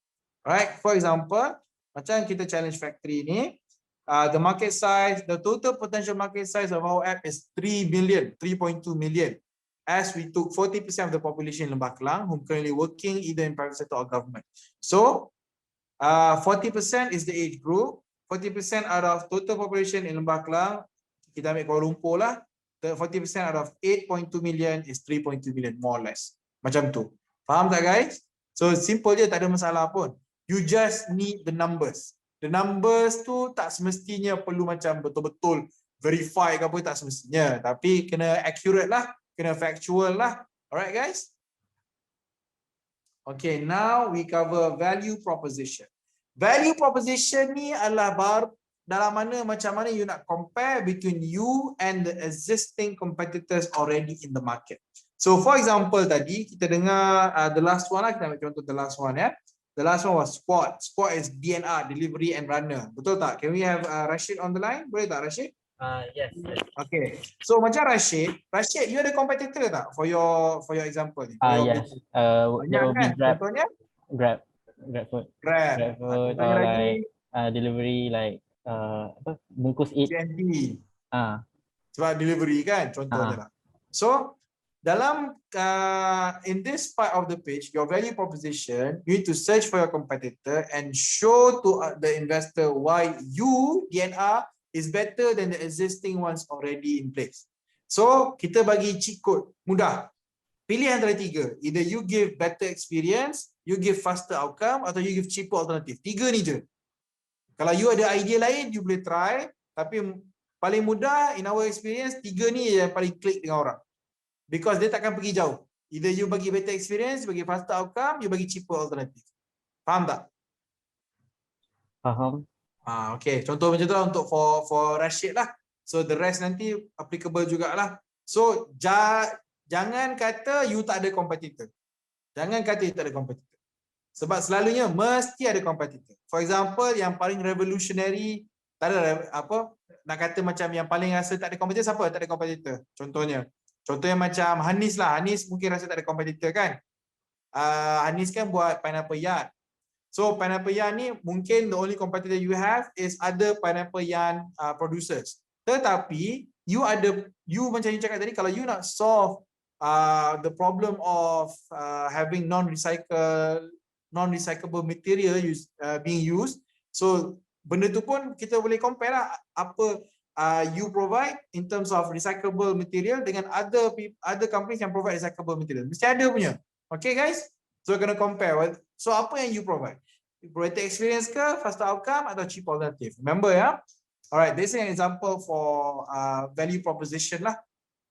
[SPEAKER 1] Alright. For example, macam kita challenge factory ni, the market size, the total potential market size of our app is 3 million, 3.2 million. As we took 40% of the population in Lembah Kelang who currently working either in private sector or government. So, 40% is the age group. 40% out of total population in Lembah Kelang, kita ambil Kuala Lumpur lah. 40% out of 8.2 million is 3.2 million, more or less. Macam tu. Faham tak guys? So, simple je, tak ada masalah pun. You just need the numbers. The numbers tu tak semestinya perlu macam betul-betul verify ke apa, tak semestinya. Tapi kena accurate lah, kena factual lah. Alright guys? Okay, now we cover value proposition. Value proposition ni adalah dalam mana macam mana you nak compare between you and the existing competitors already in the market. So for example tadi kita dengar the last one lah, kita ambil contoh the last one ya. The last one was Sport. Sport is DNR, delivery and runner. Betul tak? Can we have Rashid on the line? Boleh tak Rashid?
[SPEAKER 5] Yes.
[SPEAKER 1] Okay. So macam Rashid, you ada competitor tak for your example ni?
[SPEAKER 5] Yes. There will be Grab.
[SPEAKER 1] Contohnya?
[SPEAKER 5] Grab food.
[SPEAKER 1] Grab.
[SPEAKER 5] Grab food or like delivery like apa? Bungkus eat.
[SPEAKER 1] GNT. Sebab delivery kan contohnya lah. So dalam in this part of the page, your value proposition, you need to search for your competitor and show to the investor why you, DNR, is better than the existing ones already in place. So, kita bagi cheat code, mudah. Pilih antara tiga. Either you give better experience, you give faster outcome, atau you give cheaper alternative. Tiga ni je. Kalau you ada idea lain, you boleh try. Tapi paling mudah, in our experience, tiga ni yang paling klik dengan orang. Because dia takkan pergi jauh. Either you bagi better experience, bagi faster outcome, you bagi cheaper alternative. Faham tak?
[SPEAKER 5] Faham.
[SPEAKER 1] Okay, contoh macam tu lah untuk for Rashid lah. So the rest nanti applicable jugalah. So jangan kata you tak ada competitor. Jangan kata you tak ada competitor. Sebab selalunya mesti ada competitor. For example, yang paling revolutionary, tak ada apa, nak kata macam yang paling rasa tak ada competitor, siapa tak ada competitor? Contohnya macam Hanis lah. Hanis mungkin rasa tak ada competitor kan? Hanis kan buat pineapple yarn. So pineapple yarn ni mungkin the only competitor you have is other pineapple yarn producers. Tetapi you macam you cakap tadi, kalau you nak solve the problem of having non-recyclable material being used, so benda tu pun kita boleh compare lah apa you provide in terms of recyclable material dengan other companies yang provide recyclable material. Mesti ada punya. Okay guys? So kena compare. So apa yang you provide? Better experience ke, faster outcome atau cheap alternative? Remember ya? Alright, this is an example for value proposition lah.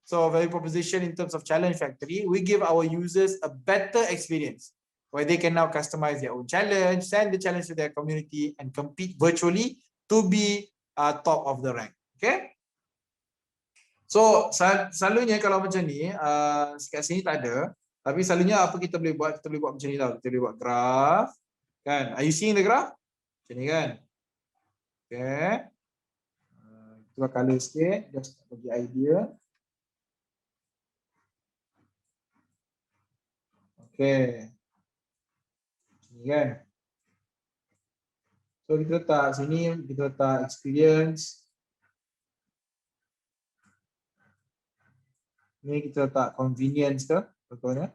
[SPEAKER 1] So value proposition in terms of challenge factory, we give our users a better experience where they can now customize their own challenge, send the challenge to their community and compete virtually to be top of the rank. Okay? So selalunya kalau macam ni, kat sini tak ada, tapi selalunya apa kita boleh buat? Kita boleh buat macam ni tau. Kita boleh buat graph. Kan? Are you seeing the graph? Macam ni kan? Okay. Kita color sikit, just bagi idea. Okay. Ni kan. So kita letak sini, kita letak experience. Ni kita letak convenience ke, contohnya.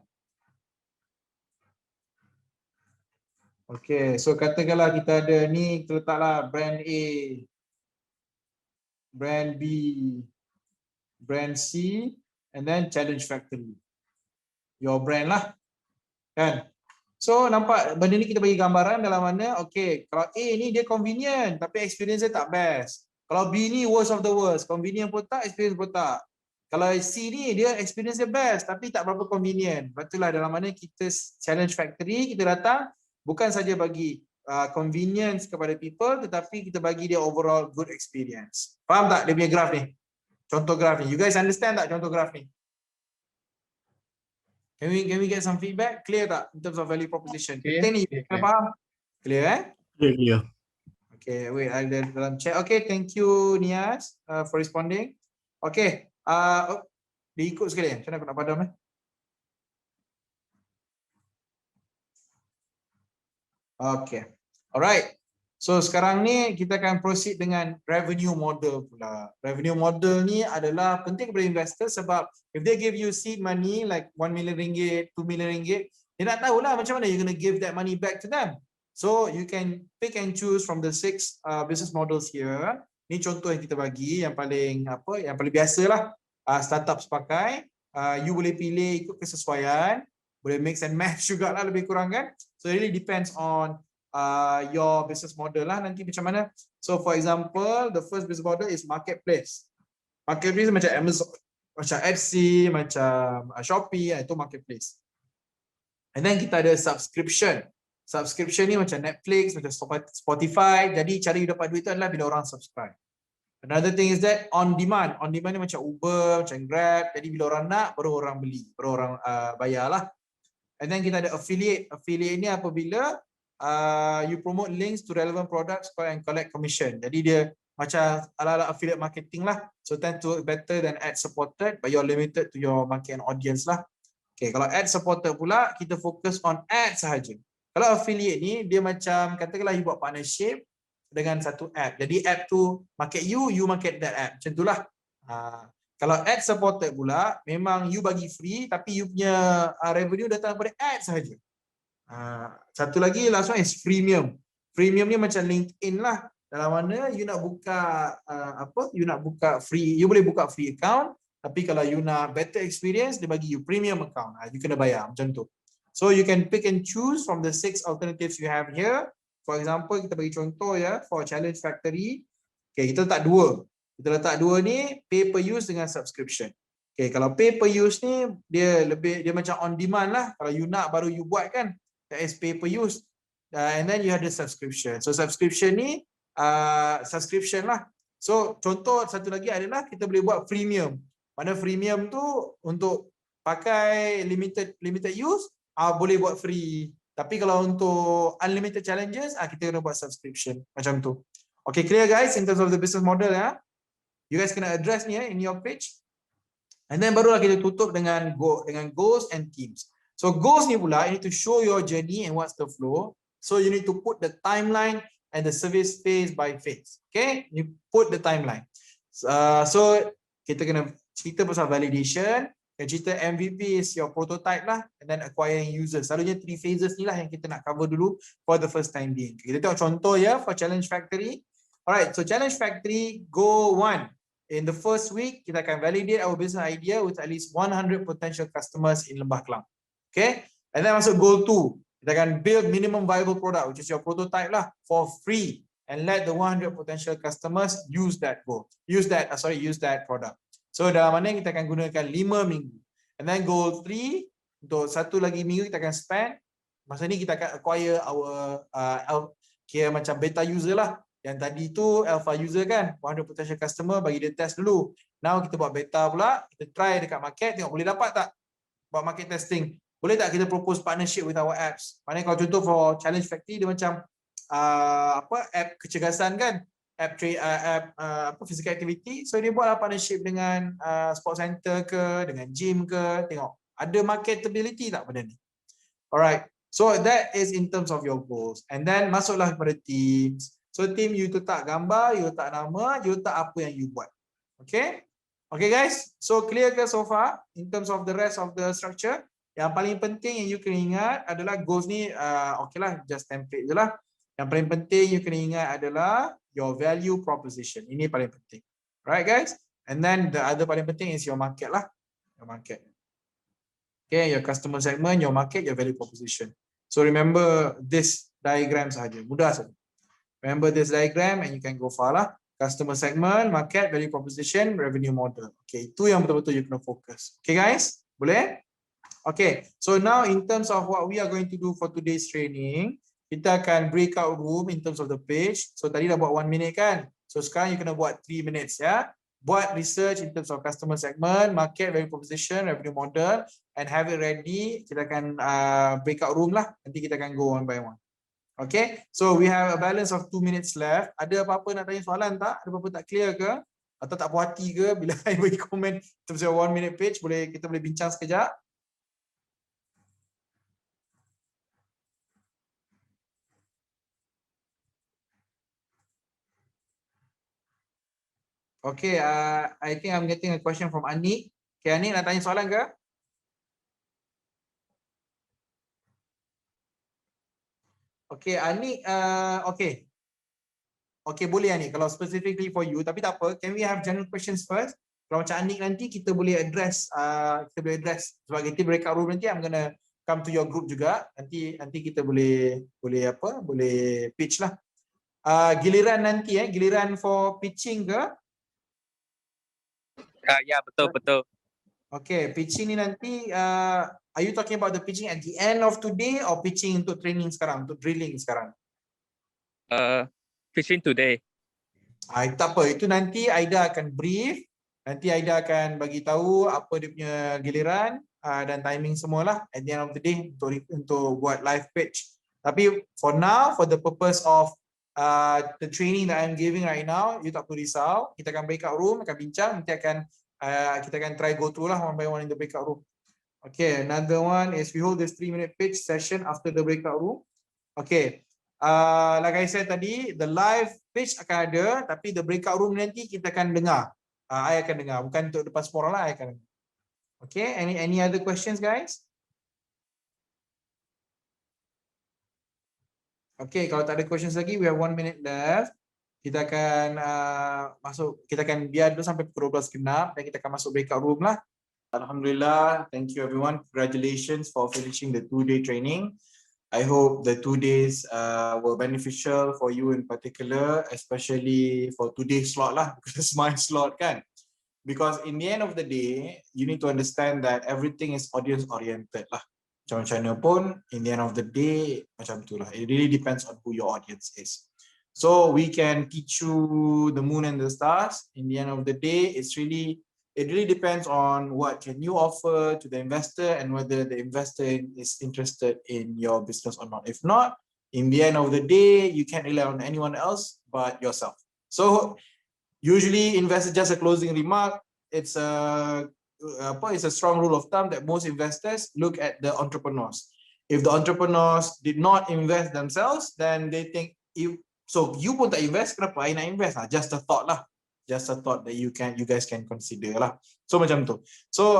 [SPEAKER 1] Okay, so katakanlah kita ada ni, kita letaklah brand A, brand B, brand C, and then challenge factory. Your brand lah. Kan? So nampak benda ni kita bagi gambaran dalam mana, okay, kalau A ni dia convenient tapi experience dia tak best. Kalau B ni worst of the worst, convenient pun tak, experience pun tak. Kalau C ni dia experience dia best tapi tak berapa convenient. Betullah dalam mana kita challenge factory, kita datang bukan saja bagi convenience kepada people tetapi kita bagi dia overall good experience. Faham tak dia punya graph ni? Contoh graph ni. You guys understand tak contoh graph ni? Can we get some feedback? Clear tak in terms of value proposition?
[SPEAKER 2] Clear.
[SPEAKER 1] Kita ni kena faham? Clear eh?
[SPEAKER 6] Clear.
[SPEAKER 1] Okay, wait, ada dalam chat. Okay, thank you Nias for responding. Okay, dia ikut sekali. Macam mana aku nak padam eh? Okay, alright. So sekarang ni kita akan proceed dengan revenue model pula. Revenue model ni adalah penting kepada investor sebab if they give you seed money like 1 million ringgit, 2 million ringgit, dia nak tahulah macam mana you're going to give that money back to them. So you can pick and choose from the 6 business models here. Ni contoh yang kita bagi yang paling biasalah startups pakai. You boleh pilih ikut kesesuaian, boleh mix and match jugalah lebih kurang kan. So it really depends on your business model lah nanti macam mana. So for example, the first business model is marketplace. Marketplace macam Amazon, macam Etsy, macam Shopee, itu marketplace. And then kita ada subscription. Subscription ni macam Netflix, macam Spotify. Jadi cara you dapat duit tu adalah bila orang subscribe. Another thing is that on demand. On demand ni macam Uber, macam Grab. Jadi bila orang nak, baru orang beli, baru orang bayar lah. And then kita ada affiliate. Affiliate ni apabila you promote links to relevant products and collect commission. Jadi dia macam ala-ala affiliate marketing lah. So tend to work better than ad supported, but you're limited to your market and audience lah. Okay, kalau ad supported pula, kita fokus on ad sahaja. Kalau affiliate ni, dia macam katakanlah you buat partnership dengan satu app. Jadi app tu market you market that app. Macam itulah. Kalau ad supported pula, memang you bagi free tapi you punya revenue datang daripada ad sahaja. Satu lagi last one is freemium. Freemium ni macam LinkedIn lah. Dalam mana you nak buka you nak buka free, you boleh buka free account, tapi kalau you nak better experience, dia bagi you premium account. You kena bayar macam tu. So you can pick and choose from the 6 alternatives you have here. For example, kita bagi contoh ya, for challenge factory. Okay, kita letak dua. Kita letak dua ni pay per use dengan subscription. Okay, kalau pay per use ni dia macam on demand lah. Kalau you nak baru you buat kan. That is pay per use. And then you have the subscription. So subscription ni subscription lah. So contoh satu lagi adalah kita boleh buat freemium. Mana freemium tu untuk pakai limited use boleh buat free. Tapi kalau untuk unlimited challenges kita kena buat subscription macam tu. Okay, clear guys in terms of the business model ya. You guys kena address ni in your page. And then barulah kita tutup dengan goals and teams. So goals ni pula, you need to show your journey and what's the flow. So you need to put the timeline and the service phase by phase. Okay, you put the timeline. So kita kena cerita pasal validation. Cerita MVP is your prototype lah, and then acquiring users. Selalunya 3 phases ni lah yang kita nak cover dulu for the first time being. Kita tengok contoh ya for challenge factory. Alright, so challenge factory, go 1. In the first week, kita akan validate our business idea with at least 100 potential customers in Lembah Kelang. Okay, and then masuk goal 2. Kita akan build minimum viable product, which is your prototype lah, for free, and let the 100 potential customers use that product. So dalam mana kita akan gunakan 5 minggu. And then goal 3, untuk 1 lagi minggu kita akan spend. Masa ni kita akan acquire our kira macam beta user lah. Yang tadi tu alpha user kan, 100 potential customer, bagi dia test dulu. Now kita buat beta pula, kita try dekat market, tengok boleh dapat tak buat market testing. Boleh tak kita propose partnership with our apps. Maknanya kalau contoh for challenge factory, dia macam app kecergasan kan, app physical activity. So dia buatlah partnership dengan sport center ke, dengan gym ke, tengok ada marketability tak benda ni. Alright, so that is in terms of your goals. And then masuklah kepada teams. So team, you letak gambar, you letak nama, you letak apa yang you buat. Okay? Okay guys, so clear ke so far in terms of the rest of the structure? Yang paling penting yang you kena ingat adalah goals ni, okay lah, just template je lah. Yang paling penting you kena ingat adalah your value proposition. Ini paling penting. Alright guys? And then the other paling penting is your market lah. Your market. Okay, your customer segment, your market, your value proposition. So remember this diagram sahaja. Mudah saja. Remember this diagram and you can go far lah. Customer segment, market, value proposition, revenue model. Okay, itu yang betul-betul you kena fokus. Okay guys? Boleh? Okay, so now in terms of what we are going to do for today's training, kita akan breakout room in terms of the page. So tadi dah buat 1 minute kan? So sekarang you kena buat 3 minutes ya. Buat research in terms of customer segment, market, value proposition, revenue model, and have it ready. Kita akan breakout room lah. Nanti kita akan go one by one. Okay, so we have a balance of 2 minutes left. Ada apa-apa nak tanya soalan tak? Ada apa-apa tak clear ke? Atau tak puas hati ke bila I bagi komen terus 1 minute page? Kita boleh bincang sekejap. Okay, I think I'm getting a question from Anik. Okay, Anik nak tanya soalan ke? Okay, Anik, okay. Okay, boleh Anik, kalau specifically for you, tapi tak apa, can we have general questions first? Kalau macam Anik nanti kita boleh address, sebab kita breakout room nanti I'm gonna come to your group juga. Nanti kita boleh pitch lah. Giliran nanti giliran for pitching ke?
[SPEAKER 6] Ya, betul.
[SPEAKER 1] Okay, pitching ni nanti are you talking about the pitching at the end of today or pitching untuk training sekarang, untuk drilling sekarang?
[SPEAKER 6] Pitching today.
[SPEAKER 1] Tak apa, itu nanti Aida akan brief. Nanti Aida akan bagi tahu apa dia punya giliran dan timing semualah at the end of the day untuk buat live pitch. Tapi for now, for the purpose of the training that I'm giving right now, you tak perlu risau. Kita akan breakout room, akan bincang, nanti kita akan try go through lah one by one in the breakout room. Okay, another one is we hold this 3-minute pitch session after the breakout room. Okay, like I said tadi, the live pitch akan ada, tapi the breakout room nanti kita akan dengar. I akan dengar, bukan untuk depan semua orang lah, I akan dengar. Okay, any other questions guys? Okay, kalau tak ada questions lagi, we have 1 minute left. Kita akan kita akan biar dulu sampai pukul 12 genap dan kita akan masuk breakout room lah. Alhamdulillah, thank you everyone. Congratulations for finishing the 2-day training. I hope the 2 days were beneficial for you in particular, especially for today's slot lah, because it's my slot kan. Because in the end of the day, you need to understand that everything is audience oriented lah. Macam mana pun, in the end of the day, macam tu lah. It really depends on who your audience is. So we can teach you the moon and the stars. In the end of the day, it really depends on what can you offer to the investor and whether the investor is interested in your business or not. If not, in the end of the day, you can't rely on anyone else but yourself. So usually investors, just a closing remark, it's a strong rule of thumb that most investors look at the entrepreneurs. If the entrepreneurs did not invest themselves, then they think, so you pun tak invest, kenapa I nak invest? Just a thought lah. Just a thought that you guys can consider lah. So macam tu. So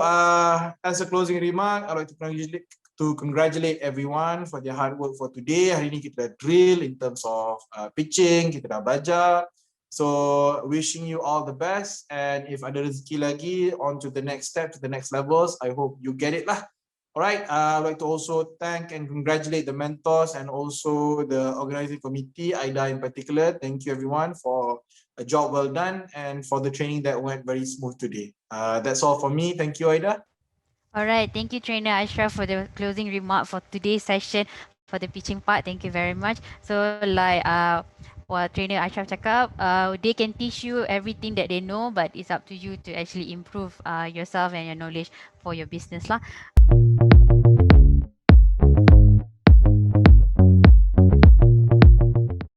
[SPEAKER 1] as a closing remark, I'd like to congratulate everyone for their hard work for today. Hari ni kita dah drill in terms of pitching, kita dah belajar. So wishing you all the best, and if ada rezeki lagi on to the next step, to the next levels, I hope you get it lah. All right, I'd like to also thank and congratulate the mentors and also the organizing committee, Aida in particular. Thank you everyone for a job well done and for the training that went very smooth today. That's all for me. Thank you, Aida.
[SPEAKER 3] All right, thank you, Trainer Ashraf, for the closing remark for today's session, for the pitching part. Thank you very much. So like what Trainer Ashraf cakap, they can teach you everything that they know, but it's up to you to actually improve yourself and your knowledge for your business lah.